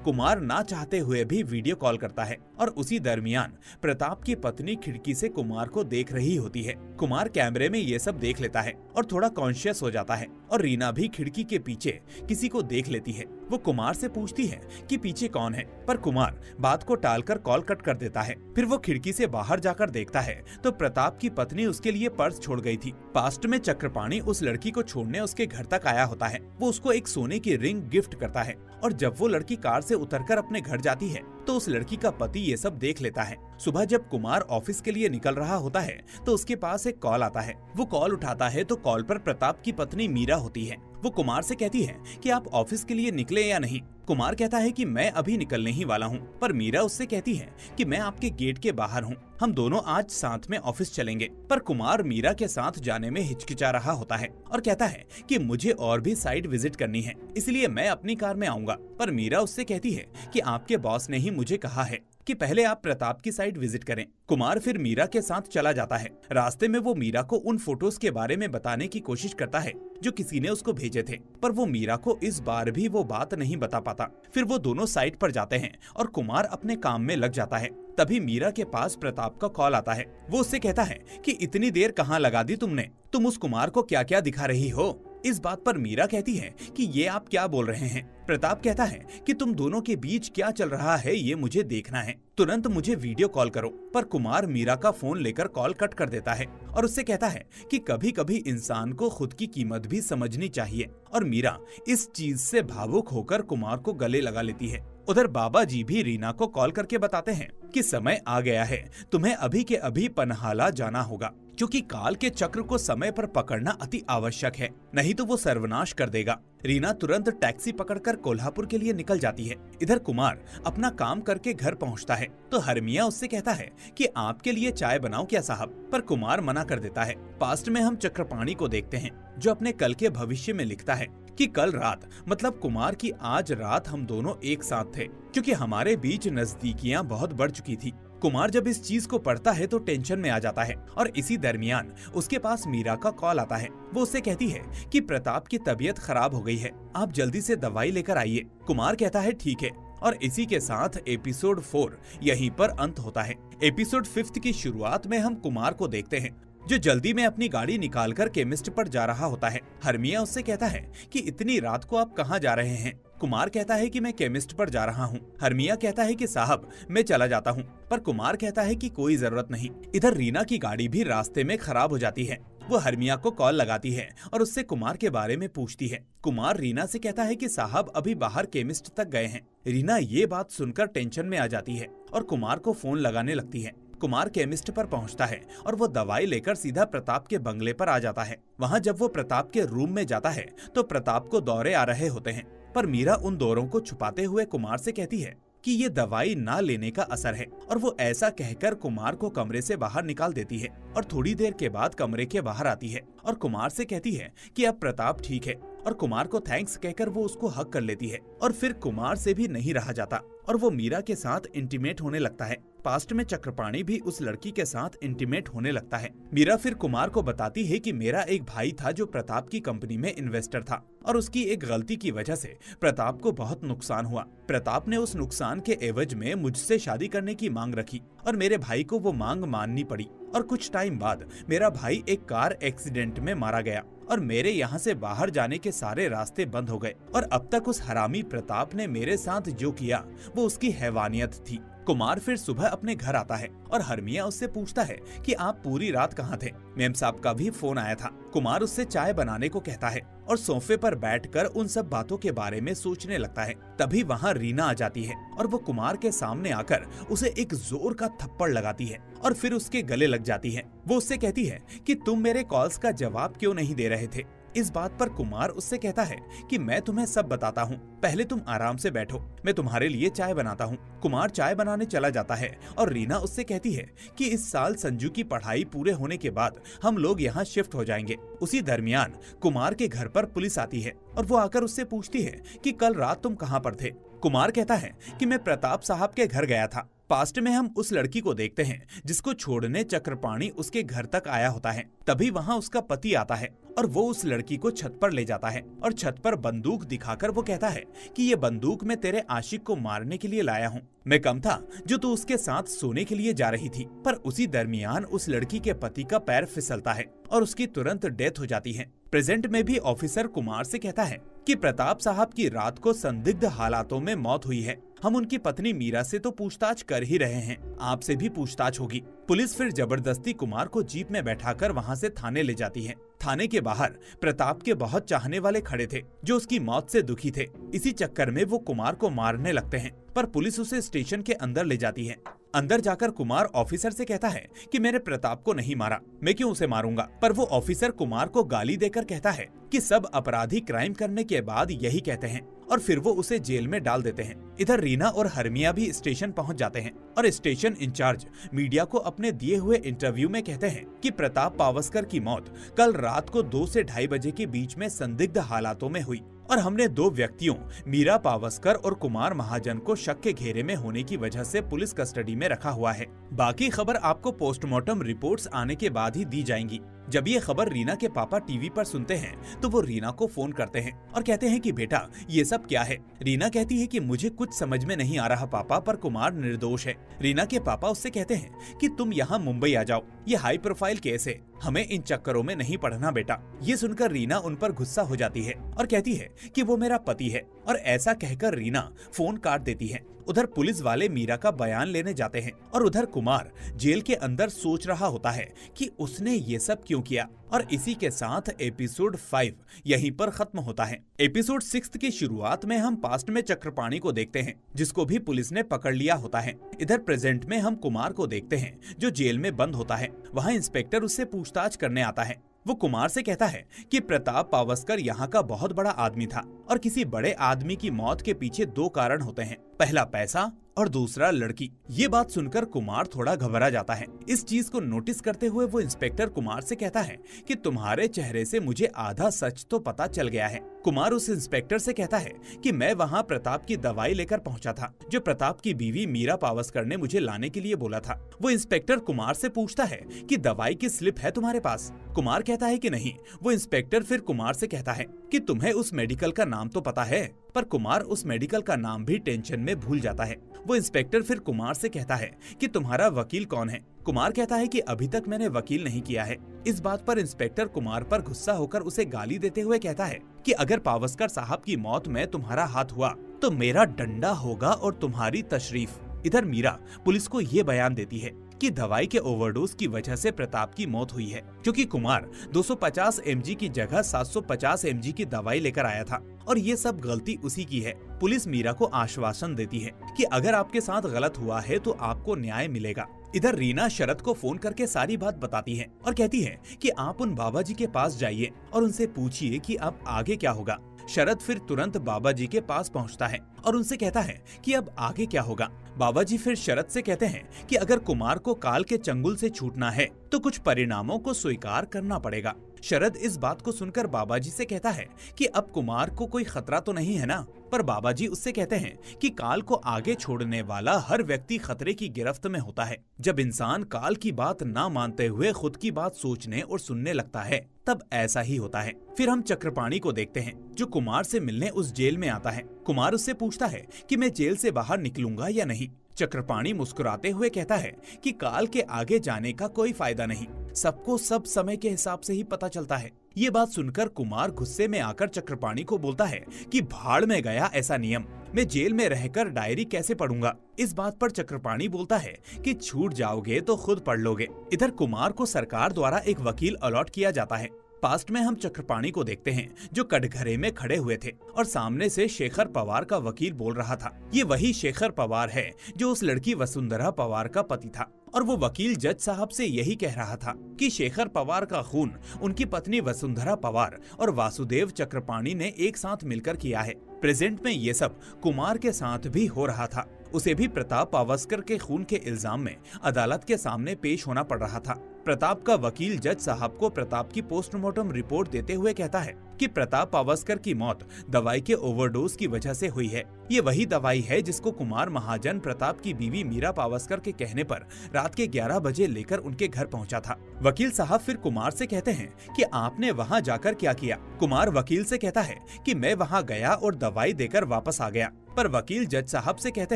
कुमार ना चाहते हुए भी वीडियो कॉल करता है और उसी दरमियान प्रताप की पत्नी खिड़की से कुमार को देख रही होती है। कुमार कैमरे में ये सब देख लेता है और थोड़ा कॉन्शियस हो जाता है और रीना भी खिड़की के पीछे किसी को देख लेती है। वो कुमार से पूछती है कि पीछे कौन है, पर कुमार बात को टालकर कॉल कट कर देता है। फिर वो खिड़की से बाहर जाकर देखता है तो प्रताप की पत्नी उसके लिए पर्स छोड़ गई थी। पास्ट में चक्रपाणी उस लड़की को छोड़ने उसके घर तक आया होता है। वो उसको एक सोने की रिंग गिफ्ट करता है और जब वो लड़की कार से उतरकर अपने घर जाती है तो उस लड़की का पति ये सब देख लेता है। सुबह जब कुमार ऑफिस के लिए निकल रहा होता है तो उसके पास एक कॉल आता है। वो कॉल उठाता है तो कॉल पर प्रताप की पत्नी मीरा होती है। वो कुमार से कहती है कि आप ऑफिस के लिए निकले या नहीं। कुमार कहता है कि मैं अभी निकलने ही वाला हूँ, पर मीरा उससे कहती है कि मैं आपके गेट के बाहर हूँ, हम दोनों आज साथ में ऑफिस चलेंगे। पर कुमार मीरा के साथ जाने में हिचकिचा रहा होता है और कहता है कि मुझे और भी साइट विजिट करनी है, इसलिए मैं अपनी कार में आऊंगा। पर मीरा उससे कहती है कि आपके बॉस ने ही मुझे कहा है कि पहले आप प्रताप की साइट विजिट करें। कुमार फिर मीरा के साथ चला जाता है। रास्ते में वो मीरा को उन फोटोज के बारे में बताने की कोशिश करता है जो किसी ने उसको भेजे थे, पर वो मीरा को इस बार भी वो बात नहीं बता पाता। फिर वो दोनों साइट पर जाते हैं और कुमार अपने काम में लग जाता है। तभी मीरा के पास प्रताप का कॉल आता है। वो उससे कहता है कि इतनी देर कहाँ लगा दी तुमने, तुम उस कुमार को क्या क्या दिखा रही हो। इस बात पर मीरा कहती है कि ये आप क्या बोल रहे हैं। प्रताप कहता है कि तुम दोनों के बीच क्या चल रहा है ये मुझे देखना है, तुरंत मुझे वीडियो कॉल करो। पर कुमार मीरा का फोन लेकर कॉल कट कर देता है और उससे कहता है कि कभी कभी इंसान को खुद की कीमत भी समझनी चाहिए। और मीरा इस चीज से भावुक होकर कुमार को गले लगा लेती है। उधर बाबा जी भी रीना को कॉल करके बताते हैं कि समय आ गया है, तुम्हें अभी के अभी पन्हाला जाना होगा, क्योंकि काल के चक्र को समय पर पकड़ना अति आवश्यक है, नहीं तो वो सर्वनाश कर देगा। रीना तुरंत टैक्सी पकड़कर कोल्हापुर के लिए निकल जाती है। इधर कुमार अपना काम करके घर पहुंचता है तो हरमिया उससे कहता है कि आपके लिए चाय बनाऊं क्या साहब, पर कुमार मना कर देता है। पास्ट में हम चक्रपाणी को देखते हैं जो अपने कल के भविष्य में लिखता है कि कल रात मतलब कुमार की आज रात हम दोनों एक साथ थे, क्योंकि हमारे बीच नजदीकियां बहुत बढ़ चुकी थी। कुमार जब इस चीज को पढ़ता है तो टेंशन में आ जाता है और इसी दरमियान उसके पास मीरा का कॉल आता है। वो उससे कहती है कि प्रताप की तबीयत खराब हो गई है, आप जल्दी से दवाई लेकर आइए। कुमार कहता है ठीक है और इसी के साथ एपिसोड 4 यहीं पर अंत होता है। एपिसोड 5 की शुरुआत में हम कुमार को देखते हैं जो जल्दी में अपनी गाड़ी निकालकर केमिस्ट पर जा रहा होता है। हरमिया उससे कहता है कि इतनी रात को आप कहाँ जा रहे हैं। कुमार कहता है कि मैं केमिस्ट पर जा रहा हूँ। हरमिया कहता है कि साहब मैं चला जाता हूँ, पर कुमार कहता है कि कोई जरूरत नहीं। इधर रीना की गाड़ी भी रास्ते में खराब हो जाती है। वो हरमिया को कॉल लगाती है और उससे कुमार के बारे में पूछती है। कुमार रीना से कहता है कि साहब अभी बाहर केमिस्ट तक गए हैं। रीना ये बात सुनकर टेंशन में आ जाती है और कुमार को फोन लगाने लगती है। कुमार केमिस्ट पर पहुंचता है और वो दवाई लेकर सीधा प्रताप के बंगले पर आ जाता है। वहां जब वो प्रताप के रूम में जाता है तो प्रताप को दौरे आ रहे होते हैं, पर मीरा उन दौरों को छुपाते हुए कुमार से कहती है कि ये दवाई ना लेने का असर है, और वो ऐसा कहकर कुमार को कमरे से बाहर निकाल देती है और थोड़ी देर के बाद कमरे के बाहर आती है और कुमार से कहती है कि अब प्रताप ठीक है, और कुमार को थैंक्स कहकर वो उसको हक कर लेती है। और फिर कुमार से भी नहीं रहा जाता और वो मीरा के साथ इंटीमेट होने लगता है। पास्ट में चक्रपाणी भी उस लड़की के साथ इंटीमेट होने लगता है। मीरा फिर कुमार को बताती है कि मेरा एक भाई था जो प्रताप की कंपनी में इन्वेस्टर था और उसकी एक गलती की वजह से प्रताप को बहुत नुकसान हुआ। प्रताप ने उस नुकसान के एवज में मुझसे शादी करने की मांग रखी और मेरे भाई को वो मांग माननी पड़ी, और कुछ टाइम बाद मेरा भाई एक कार एक्सीडेंट में मारा गया और मेरे यहाँ से बाहर जाने के सारे रास्ते बंद हो गए। और अब तक उस हरामी प्रताप ने मेरे साथ जो किया वो उसकी हैवानियत थी। कुमार फिर सुबह अपने घर आता है और हरमिया उससे पूछता है कि आप पूरी रात कहाँ थे। मेम साहब का भी फोन आया था। कुमार उससे चाय बनाने को कहता है और सोफे पर बैठकर उन सब बातों के बारे में सोचने लगता है। तभी वहाँ रीना आ जाती है और वो कुमार के सामने आकर उसे एक जोर का थप्पड़ लगाती है और फिर उसके गले लग जाती है। वो उससे कहती है कि तुम मेरे कॉल्स का जवाब क्यों नहीं दे रहे थे। इस बात पर कुमार उससे कहता है कि मैं तुम्हें सब बताता हूँ, पहले तुम आराम से बैठो, मैं तुम्हारे लिए चाय बनाता हूँ। कुमार चाय बनाने चला जाता है और रीना उससे कहती है कि इस साल संजू की पढ़ाई पूरे होने के बाद हम लोग यहाँ शिफ्ट हो जाएंगे। उसी दरमियान कुमार के घर पर पुलिस आती है और वो आकर उससे पूछती है कि कल रात तुम कहाँ पर थे। कुमार कहता है कि मैं प्रताप साहब के घर गया था। पास्ट में हम उस लड़की को देखते हैं जिसको छोड़ने चक्रपाणी उसके घर तक आया होता है। तभी वहाँ उसका पति आता है और वो उस लड़की को छत पर ले जाता है और छत पर बंदूक दिखाकर वो कहता है कि ये बंदूक मैं तेरे आशिक को मारने के लिए लाया हूँ। मैं कम था जो तू उसके साथ सोने के लिए जा रही थी। पर उसी दरमियान उस लड़की के पति का पैर फिसलता है और उसकी तुरंत डेथ हो जाती है। प्रेजेंट में भी ऑफिसर कुमार से कहता है कि प्रताप साहब की रात को संदिग्ध हालातों में मौत हुई है। हम उनकी पत्नी मीरा से तो पूछताछ कर ही रहे हैं, आपसे भी पूछताछ होगी। पुलिस फिर जबरदस्ती कुमार को जीप में बैठाकर वहां से थाने ले जाती है। थाने के बाहर प्रताप के बहुत चाहने वाले खड़े थे जो उसकी मौत से दुखी थे। इसी चक्कर में वो कुमार को मारने लगते हैं, पर पुलिस उसे स्टेशन के अंदर ले जाती है। अंदर जाकर कुमार ऑफिसर से कहता है कि मैंने प्रताप को नहीं मारा, मैं क्यों उसे मारूंगा। पर वो ऑफिसर कुमार को गाली देकर कहता है कि सब अपराधी क्राइम करने के बाद यही कहते हैं और फिर वो उसे जेल में डाल देते हैं। इधर रीना और हरमिया भी स्टेशन पहुंच जाते हैं और स्टेशन इंचार्ज मीडिया को अपने दिए हुए इंटरव्यू में कहते हैं कि प्रताप पावस्कर की मौत कल रात को 2 से 2:30 बजे के बीच में संदिग्ध हालातों में हुई और हमने 2 व्यक्तियों मीरा पावस्कर और कुमार महाजन को शक के घेरे में होने की वजह से पुलिस कस्टडी में रखा हुआ है। बाकी खबर आपको पोस्टमार्टम रिपोर्ट्स आने के बाद ही दी जाएंगी। जब ये खबर रीना के पापा टीवी पर सुनते हैं तो वो रीना को फोन करते हैं और कहते हैं कि बेटा ये सब क्या है। रीना कहती है कि मुझे कुछ समझ में नहीं आ रहा पापा, पर कुमार निर्दोष है। रीना के पापा उससे कहते हैं कि तुम यहाँ मुंबई आ जाओ, ये हाई प्रोफाइल केस है, हमें इन चक्करों में नहीं पढ़ना बेटा। ये सुनकर रीना उन पर गुस्सा हो जाती है और कहती है कि वो मेरा पति है और ऐसा कहकर रीना फोन काट देती है। उधर पुलिस वाले मीरा का बयान लेने जाते हैं और उधर कुमार जेल के अंदर सोच रहा होता है कि उसने ये सब क्यों किया। और इसी के साथ एपिसोड 5 यहीं पर खत्म होता है। एपिसोड 6 की शुरुआत में हम पास्ट में चक्रपाणी को देखते हैं जिसको भी पुलिस ने पकड़ लिया होता है। इधर प्रेजेंट में हम कुमार को देखते हैं जो जेल में बंद होता है। वहाँ इंस्पेक्टर उससे पूछताछ करने आता है। वो कुमार से कहता है कि प्रताप पावस्कर यहाँ का बहुत बड़ा आदमी था और किसी बड़े आदमी की मौत के पीछे 2 कारण होते हैं, पहला पैसा और दूसरा लड़की। ये बात सुनकर कुमार थोड़ा घबरा जाता है। इस चीज को नोटिस करते हुए वो इंस्पेक्टर कुमार से कहता है कि तुम्हारे चेहरे से मुझे आधा सच तो पता चल गया है। कुमार उस इंस्पेक्टर से कहता है कि मैं वहाँ प्रताप की दवाई लेकर पहुँचा था जो प्रताप की बीवी मीरा पावस्कर ने मुझे लाने के लिए बोला था। वो इंस्पेक्टर कुमार से पूछता है कि दवाई की स्लिप है तुम्हारे पास। कुमार कहता है कि नहीं। वो इंस्पेक्टर फिर कुमार से कहता है कि तुम्हें उस मेडिकल का नाम तो पता है, पर कुमार उस मेडिकल का नाम भी टेंशन में भूल जाता है। वो इंस्पेक्टर फिर कुमार से कहता है कि तुम्हारा वकील कौन है। कुमार कहता है कि अभी तक मैंने वकील नहीं किया है। इस बात पर इंस्पेक्टर कुमार पर गुस्सा होकर उसे गाली देते हुए कहता है कि अगर पावस्कर साहब की मौत में तुम्हारा हाथ हुआ तो मेरा डंडा होगा और तुम्हारी तशरीफ। इधर मीरा पुलिस को ये बयान देती है कि दवाई के ओवरडोज की वजह से प्रताप की मौत हुई है, क्योंकि कुमार 250 mg की जगह 750 mg की दवाई लेकर आया था और ये सब गलती उसी की है। पुलिस मीरा को आश्वासन देती है कि अगर आपके साथ गलत हुआ है तो आपको न्याय मिलेगा। इधर रीना शरद को फोन करके सारी बात बताती है और कहती है कि आप उन बाबा जी के पास जाइए और उनसे पूछिए कि अब आगे क्या होगा। शरद फिर तुरंत बाबा जी के पास पहुंचता है और उनसे कहता है कि अब आगे क्या होगा। बाबा जी फिर शरद से कहते हैं कि अगर कुमार को काल के चंगुल से छूटना है तो कुछ परिणामों को स्वीकार करना पड़ेगा। शरद इस बात को सुनकर बाबा जी से कहता है कि अब कुमार को कोई खतरा तो नहीं है ना। पर बाबा जी उससे कहते हैं कि काल को आगे छोड़ने वाला हर व्यक्ति खतरे की गिरफ्त में होता है। जब इंसान काल की बात ना मानते हुए खुद की बात सोचने और सुनने लगता है तब ऐसा ही होता है। फिर हम चक्रपाणी को देखते हैं जो कुमार से मिलने उस जेल में आता है। कुमार उससे पूछता है कि मैं जेल से बाहर निकलूंगा या नहीं। चक्रपाणी मुस्कुराते हुए कहता है कि काल के आगे जाने का कोई फायदा नहीं, सबको सब समय के हिसाब से ही पता चलता है। ये बात सुनकर कुमार गुस्से में आकर चक्रपाणी को बोलता है कि भाड़ में गया ऐसा नियम, मैं जेल में रहकर डायरी कैसे पढ़ूंगा। इस बात पर चक्रपाणी बोलता है कि छूट जाओगे तो खुद पढ़ लोगे। इधर कुमार को सरकार द्वारा एक वकील अलॉट किया जाता है पास्ट में हम चक्रपाणी को देखते हैं जो कटघरे में खड़े हुए थे और सामने से शेखर पवार का वकील बोल रहा था। ये वही शेखर पवार है जो उस लड़की वसुंधरा पवार का पति था और वो वकील जज साहब से यही कह रहा था कि शेखर पवार का खून उनकी पत्नी वसुंधरा पवार और वासुदेव चक्रपाणी ने एक साथ मिलकर किया है। प्रेजेंट में ये सब कुमार के साथ भी हो रहा था। उसे भी प्रताप पावस्कर के खून के इल्जाम में अदालत के सामने पेश होना पड़ रहा था। प्रताप का वकील जज साहब को प्रताप की पोस्टमार्टम रिपोर्ट देते हुए कहता है कि प्रताप पावस्कर की मौत दवाई के ओवरडोज की वजह से हुई है। ये वही दवाई है जिसको कुमार महाजन प्रताप की बीवी मीरा पावस्कर के कहने पर रात के 11 बजे लेकर उनके घर पहुंचा था। वकील साहब फिर कुमार से कहते हैं कि आपने वहां जाकर क्या किया। कुमार वकील से कहता है कि मैं वहां गया और दवाई देकर वापस आ गया। पर वकील जज साहब से कहते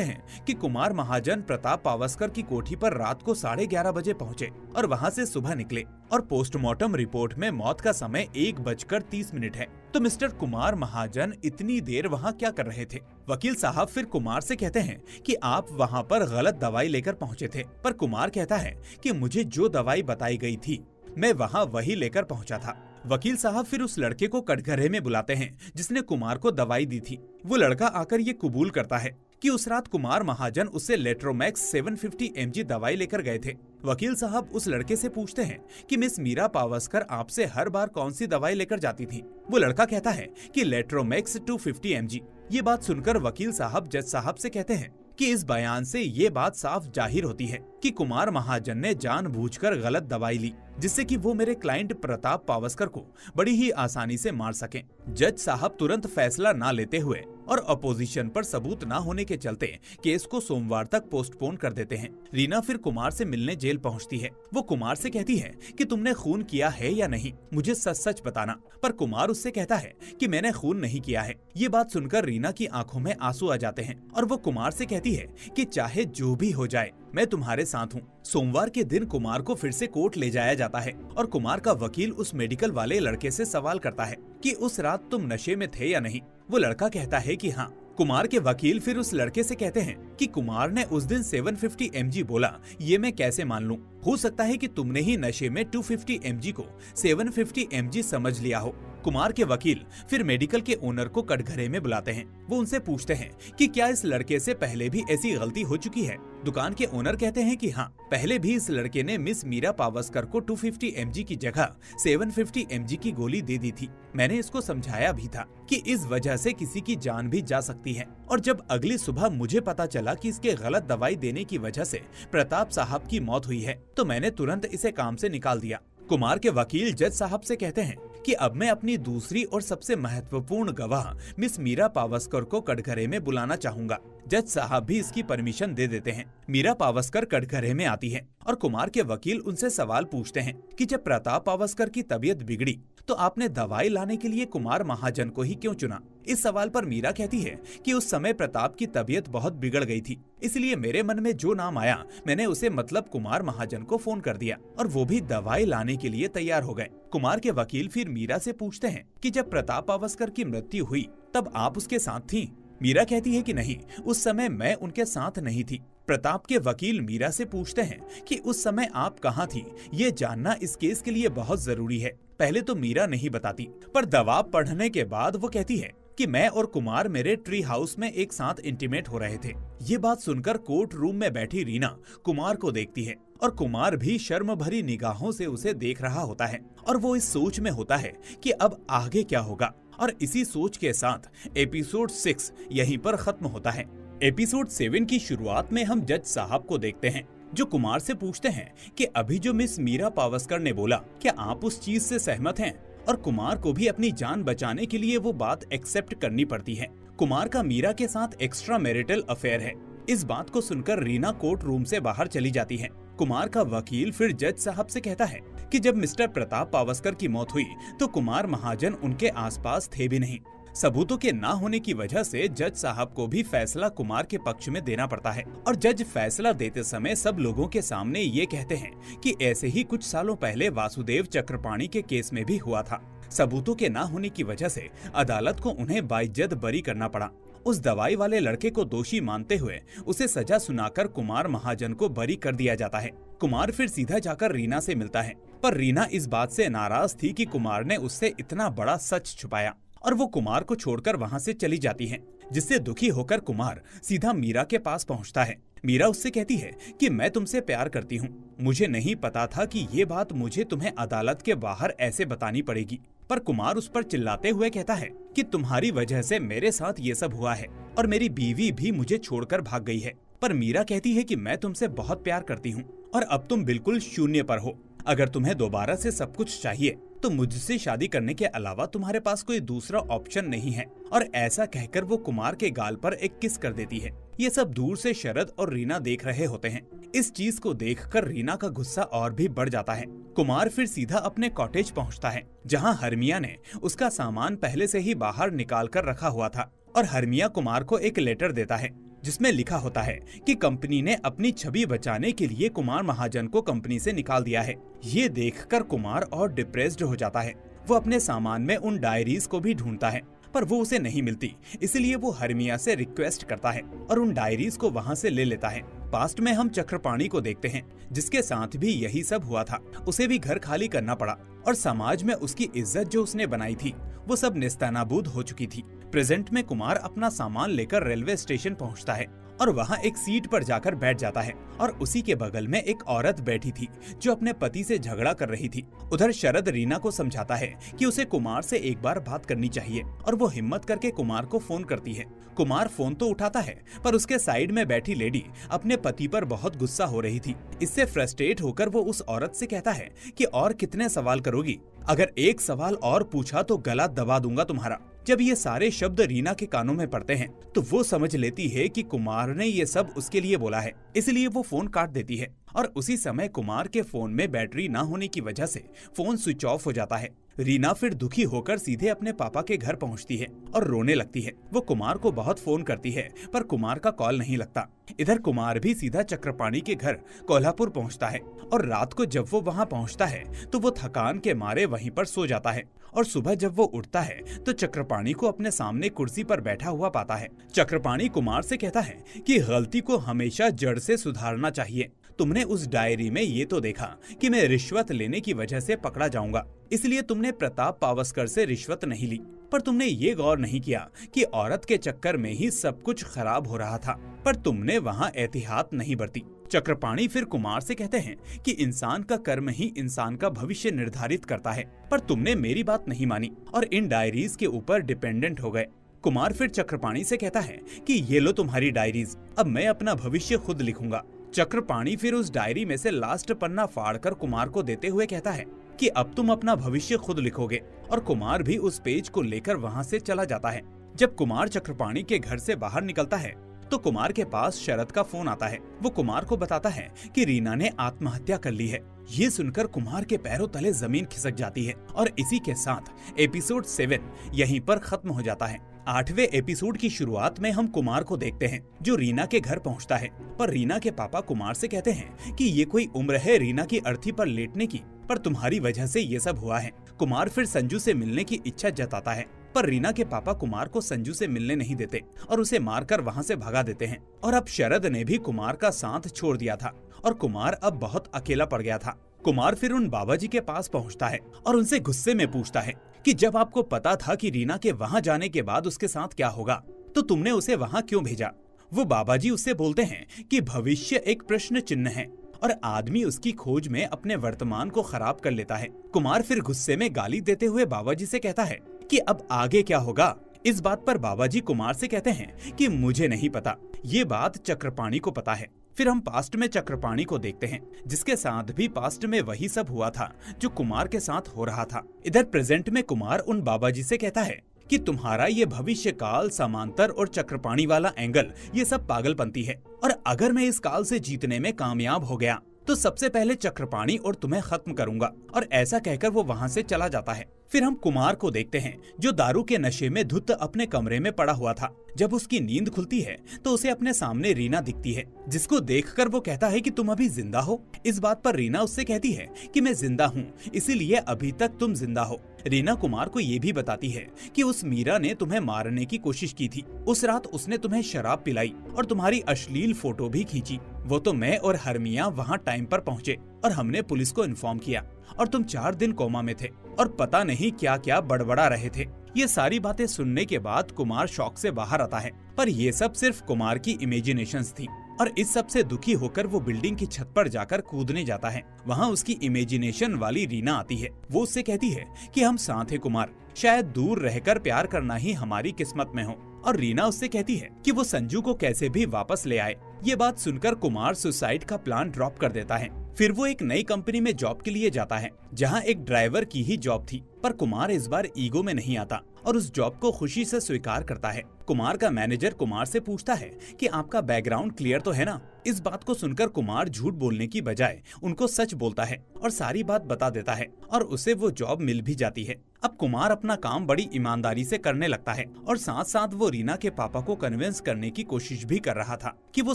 हैं कि कुमार महाजन प्रताप पावस्कर की कोठी पर रात को 11:30 बजे पहुंचे और वहां से सुबह निकले और पोस्टमार्टम रिपोर्ट में मौत का समय 1:30 है। तो मिस्टर कुमार महाजन इतनी देर वहां क्या कर रहे थे। वकील साहब फिर कुमार से कहते हैं कि आप वहां पर गलत दवाई लेकर पहुंचे थे। पर कुमार कहता है कि मुझे जो दवाई बताई गई थी मैं वहां वही लेकर पहुंचा था। वकील साहब फिर उस लड़के को कटघरे में बुलाते हैं जिसने कुमार को दवाई दी थी। वो लड़का आकर ये कबूल करता है कि उस रात कुमार महाजन उससे लेट्रोमैक्स 750 mg दवाई लेकर गए थे। वकील साहब उस लड़के से पूछते हैं कि मिस मीरा पावस्कर आपसे हर बार कौन सी दवाई लेकर जाती थी। वो लड़का कहता है कि लेट्रोमैक्स 250 mg। ये बात सुनकर वकील साहब जज साहब से कहते हैं कि इस बयान से ये बात साफ जाहिर होती है कि कुमार महाजन ने जानबूझकर गलत दवाई ली जिससे कि वो मेरे क्लाइंट प्रताप पावस्कर को बड़ी ही आसानी से मार सकें। जज साहब तुरंत फैसला ना लेते हुए और अपोजिशन पर सबूत ना होने के चलते केस को सोमवार तक पोस्टपोन कर देते हैं। रीना फिर कुमार से मिलने जेल पहुंचती है। वो कुमार से कहती है कि तुमने खून किया है या नहीं, मुझे सच सच बताना। पर कुमार उससे कहता है कि मैंने खून नहीं किया है। ये बात सुनकर रीना की आंखों में आंसू आ जाते हैं और वो कुमार से कहती है कि चाहे जो भी हो जाए मैं तुम्हारे साथ हूँ। सोमवार के दिन कुमार को फिर से कोर्ट ले जाया जाता है और कुमार का वकील उस मेडिकल वाले लड़के से सवाल करता है कि उस रात तुम नशे में थे या नहीं। वो लड़का कहता है कि हाँ। कुमार के वकील फिर उस लड़के से कहते हैं कि कुमार ने उस दिन 750 mg बोला, ये मैं कैसे मान लूं? हो सकता है कि तुमने ही नशे में 250 mg को 750 mg समझ लिया हो। कुमार के वकील फिर मेडिकल के ओनर को कटघरे में बुलाते हैं। वो उनसे पूछते हैं कि क्या इस लड़के से पहले भी ऐसी गलती हो चुकी है। दुकान के ओनर कहते हैं कि हाँ, पहले भी इस लड़के ने मिस मीरा पावस्कर को 250 mg की जगह 750 mg की गोली दे दी थी। मैंने इसको समझाया भी था कि इस वजह से किसी की जान भी जा सकती है। और जब अगली सुबह मुझे पता चला कि इसके गलत दवाई देने की वजह से प्रताप साहब की मौत हुई है तो मैंने तुरंत इसे काम से निकाल दिया। कुमार के वकील जज साहब से कहते हैं कि अब मैं अपनी दूसरी और सबसे महत्वपूर्ण गवाह मिस मीरा पावस्कर को कटघरे में बुलाना चाहूंगा। जज साहब भी इसकी परमिशन दे देते हैं। मीरा पावस्कर कटघरे में आती है और कुमार के वकील उनसे सवाल पूछते हैं कि जब प्रताप पावस्कर की तबीयत बिगड़ी तो आपने दवाई लाने के लिए कुमार महाजन को ही क्यों चुना। इस सवाल पर मीरा कहती है कि उस समय प्रताप की तबीयत बहुत बिगड़ गई थी, इसलिए मेरे मन में जो नाम आया मैंने उसे मतलब कुमार महाजन को फोन कर दिया और वो भी दवाई लाने के लिए तैयार हो गए। कुमार के वकील फिर मीरा से पूछते हैं कि जब प्रताप पावस्कर की मृत्यु हुई तब आप उसके साथ थी। मीरा कहती है कि नहीं, उस समय मैं उनके साथ नहीं थी। प्रताप के वकील मीरा से पूछते हैं कि उस समय आप कहाँ थी। ये जानना इस केस के लिए बहुत जरूरी है। पहले तो मीरा नहीं बताती, पर दबाव पढ़ने के बाद वो कहती है कि मैं और कुमार मेरे ट्री हाउस में एक साथ इंटीमेट हो रहे थे। ये बात सुनकर कोर्ट रूम में बैठी रीना कुमार को देखती है और कुमार भी शर्म भरी निगाहों से उसे देख रहा होता है और वो इस सोच में होता है कि अब आगे क्या होगा। और इसी सोच के साथ एपिसोड 6 यहीं पर खत्म होता है। एपिसोड 7 की शुरुआत में हम जज साहब को देखते हैं जो कुमार से पूछते हैं कि अभी जो मिस मीरा पावस्कर ने बोला क्या आप उस चीज से सहमत हैं। और कुमार को भी अपनी जान बचाने के लिए वो बात एक्सेप्ट करनी पड़ती है। कुमार का मीरा के साथ एक्स्ट्रा मैरिटल अफेयर है। इस बात को सुनकर रीना कोर्ट रूम से बाहर चली जाती है। कुमार का वकील फिर जज साहब से कहता है कि जब मिस्टर प्रताप पावस्कर की मौत हुई तो कुमार महाजन उनके आसपास थे भी नहीं। सबूतों के ना होने की वजह से जज साहब को भी फैसला कुमार के पक्ष में देना पड़ता है और जज फैसला देते समय सब लोगों के सामने ये कहते हैं कि ऐसे ही कुछ सालों पहले वासुदेव चक्रपाणी के केस में भी हुआ था। सबूतों के ना होने की वजह से अदालत को उन्हें बाइज्जत बरी करना पड़ा उस दवाई वाले लड़के को दोषी मानते हुए उसे सजा सुनाकर कुमार महाजन को बरी कर दिया जाता है। कुमार फिर सीधा जाकर रीना से मिलता है, पर रीना इस बात से नाराज थी कि कुमार ने उससे इतना बड़ा सच छुपाया और वो कुमार को छोड़कर वहाँ से चली जाती है, जिससे दुखी होकर कुमार सीधा मीरा के पास पहुँचता है। मीरा उससे कहती है कि मैं तुमसे प्यार करती हूँ, मुझे नहीं पता था कि ये बात मुझे तुम्हें अदालत के बाहर ऐसे बतानी पड़ेगी। पर कुमार उस पर चिल्लाते हुए कहता है कि तुम्हारी वजह से मेरे साथ ये सब हुआ है और मेरी बीवी भी मुझे छोड़कर भाग गई है। पर मीरा कहती है कि मैं तुमसे बहुत प्यार करती हूँ और अब तुम बिल्कुल शून्य पर हो। अगर तुम्हें दोबारा से सब कुछ चाहिए तो मुझसे शादी करने के अलावा तुम्हारे पास कोई दूसरा ऑप्शन नहीं है। और ऐसा कहकर वो कुमार के गाल पर एक किस कर देती है। ये सब दूर से शरद और रीना देख रहे होते हैं। इस चीज को देखकर रीना का गुस्सा और भी बढ़ जाता है। कुमार फिर सीधा अपने कॉटेज पहुंचता है, जहां हरमिया ने उसका सामान पहले से ही बाहर निकाल कर रखा हुआ था। और हरमिया कुमार को एक लेटर देता है जिसमें लिखा होता है कि कंपनी ने अपनी छवि बचाने के लिए कुमार महाजन को कंपनी से निकाल दिया है। ये देखकर कुमार और डिप्रेस्ड हो जाता है। वो अपने सामान में उन डायरीज को भी ढूंढता है, पर वो उसे नहीं मिलती। इसलिए वो हरमिया से रिक्वेस्ट करता है और उन डायरीज को वहाँ से ले लेता है। पास्ट में हम चक्रपाणी को देखते हैं, जिसके साथ भी यही सब हुआ था। उसे भी घर खाली करना पड़ा और समाज में उसकी इज्जत जो उसने बनाई थी वो सब नेस्तनाबूद हो चुकी थी। प्रेजेंट में कुमार अपना सामान लेकर रेलवे स्टेशन पहुंचता है और वहां एक सीट पर जाकर बैठ जाता है और उसी के बगल में एक औरत बैठी थी जो अपने पति से झगड़ा कर रही थी। उधर शरद रीना को समझाता है कि उसे कुमार से एक बार बात करनी चाहिए और वो हिम्मत करके कुमार को फोन करती है। कुमार फोन तो उठाता है, पर उसके साइड में बैठी लेडी अपने पति पर बहुत गुस्सा हो रही थी। इससे फ्रस्ट्रेट होकर वो उस औरत से कहता है कि और कितने सवाल करोगी, अगर एक सवाल और पूछा तो गला दबा दूंगा तुम्हारा। जब ये सारे शब्द रीना के कानों में पड़ते हैं तो वो समझ लेती है कि कुमार ने ये सब उसके लिए बोला है, इसलिए वो फोन काट देती है। और उसी समय कुमार के फोन में बैटरी न होने की वजह से फोन स्विच ऑफ हो जाता है। रीना फिर दुखी होकर सीधे अपने पापा के घर पहुंचती है और रोने लगती है। वो कुमार को बहुत फोन करती है, पर कुमार का कॉल नहीं लगता। इधर कुमार भी सीधा चक्रपाणी के घर कोल्हापुर पहुंचता है और रात को जब वो वहां पहुंचता है तो वो थकान के मारे वहीं पर सो जाता है। और सुबह जब वो उठता है तो चक्रपाणी को अपने सामने कुर्सी पर बैठा हुआ पाता है। चक्रपाणी कुमार से कहता है कि गलती को हमेशा जड़ से सुधारना चाहिए। तुमने उस डायरी में ये तो देखा कि मैं रिश्वत लेने की वजह से पकड़ा जाऊंगा, इसलिए तुमने प्रताप पावस्कर से रिश्वत नहीं ली। पर तुमने ये गौर नहीं किया कि औरत के चक्कर में ही सब कुछ खराब हो रहा था, पर तुमने वहाँ एहतियात नहीं बरती। चक्रपाणी फिर कुमार से कहते हैं कि इंसान का कर्म ही इंसान का भविष्य निर्धारित करता है, पर तुमने मेरी बात नहीं मानी और इन डायरीज के ऊपर डिपेंडेंट हो गए। कुमार फिर चक्रपाणी से कहता है कि ये लो तुम्हारी डायरीज, अब मैं अपना भविष्य खुद लिखूंगा। चक्रपाणी फिर उस डायरी में से लास्ट पन्ना फाड़कर कुमार को देते हुए कहता है कि अब तुम अपना भविष्य खुद लिखोगे, और कुमार भी उस पेज को लेकर वहाँ से चला जाता है। जब कुमार चक्रपाणी के घर से बाहर निकलता है तो कुमार के पास शरद का फोन आता है। वो कुमार को बताता है कि रीना ने आत्महत्या कर ली है। ये सुनकर कुमार के पैरों तले जमीन खिसक जाती है और इसी के साथ एपिसोड 7 यहीं पर खत्म हो जाता है। 8वें एपिसोड की शुरुआत में हम कुमार को देखते हैं जो रीना के घर पहुंचता है, पर रीना के पापा कुमार से कहते हैं कि ये कोई उम्र है रीना की अर्थी पर लेटने की, पर तुम्हारी वजह से ये सब हुआ है। कुमार फिर संजू से मिलने की इच्छा जताता है, पर रीना के पापा कुमार को संजू से मिलने नहीं देते और उसे मारकर वहाँ से भगा देते हैं। और अब शरद ने भी कुमार का साथ छोड़ दिया था और कुमार अब बहुत अकेला पड़ गया था। कुमार फिर उन बाबा जी के पास पहुँचता है और उनसे गुस्से में पूछता है कि जब आपको पता था कि रीना के वहाँ जाने के बाद उसके साथ क्या होगा, तो तुमने उसे वहाँ क्यों भेजा। वो बाबा जी उससे बोलते हैं कि भविष्य एक प्रश्न चिन्ह है और आदमी उसकी खोज में अपने वर्तमान को खराब कर लेता है। कुमार फिर गुस्से में गाली देते हुए बाबा जी से कहता है कि अब आगे क्या होगा। इस बात पर बाबा जी कुमार से कहते हैं कि मुझे नहीं पता, ये बात चक्रपाणी को पता है। फिर हम पास्ट में चक्रपाणी को देखते हैं, जिसके साथ भी पास्ट में वही सब हुआ था जो कुमार के साथ हो रहा था। इधर प्रेजेंट में कुमार उन बाबा जी से कहता है कि तुम्हारा ये भविष्य काल, समांतर और चक्रपाणी वाला एंगल, ये सब पागलपंती है, और अगर मैं इस काल से जीतने में कामयाब हो गया तो सबसे पहले चक्रपाणी और तुम्हें खत्म करूंगा। और ऐसा कहकर वो वहाँ से चला जाता है। फिर हम कुमार को देखते हैं जो दारू के नशे में धुत अपने कमरे में पड़ा हुआ था। जब उसकी नींद खुलती है तो उसे अपने सामने रीना दिखती है, जिसको देखकर वो कहता है कि तुम अभी जिंदा हो। इस बात पर रीना उससे कहती है कि मैं जिंदा हूँ, इसीलिए अभी तक तुम जिंदा हो। रीना कुमार को ये भी बताती है कि उस मीरा ने तुम्हें मारने की कोशिश की थी। उस रात उसने तुम्हें शराब पिलाई और तुम्हारी अश्लील फोटो भी खींची। वो तो मैं और हरमिया वहाँ टाइम पर पहुँचे और हमने पुलिस को इन्फॉर्म किया और तुम 4 दिन कोमा में थे और पता नहीं क्या क्या बड़बड़ा रहे थे। ये सारी बातें सुनने के बाद कुमार शॉक से बाहर आता है, पर ये सब सिर्फ कुमार की इमेजिनेशंस थी और इस सब से दुखी होकर वो बिल्डिंग की छत पर जाकर कूदने जाता है। वहाँ उसकी इमेजिनेशन वाली रीना आती है। वो उससे कहती है कि हम साथ हैं कुमार, शायद दूर रहकर प्यार करना ही हमारी किस्मत में हो। और रीना उससे कहती है कि वो संजू को कैसे भी वापस ले आए। ये बात सुनकर कुमार सुसाइड का प्लान ड्रॉप कर देता है। फिर वो एक नई कंपनी में जॉब के लिए जाता है जहाँ एक ड्राइवर की ही जॉब थी, पर कुमार इस बार ईगो में नहीं आता और उस जॉब को खुशी से स्वीकार करता है। कुमार का मैनेजर कुमार से पूछता है कि आपका बैकग्राउंड क्लियर तो है ना। इस बात को सुनकर कुमार झूठ बोलने की बजाय उनको सच बोलता है और सारी बात बता देता है और उसे वो जॉब मिल भी जाती है। अब कुमार अपना काम बड़ी ईमानदारी से करने लगता है और साथ साथ वो रीना के पापा को कन्विंस करने की कोशिश भी कर रहा था कि वो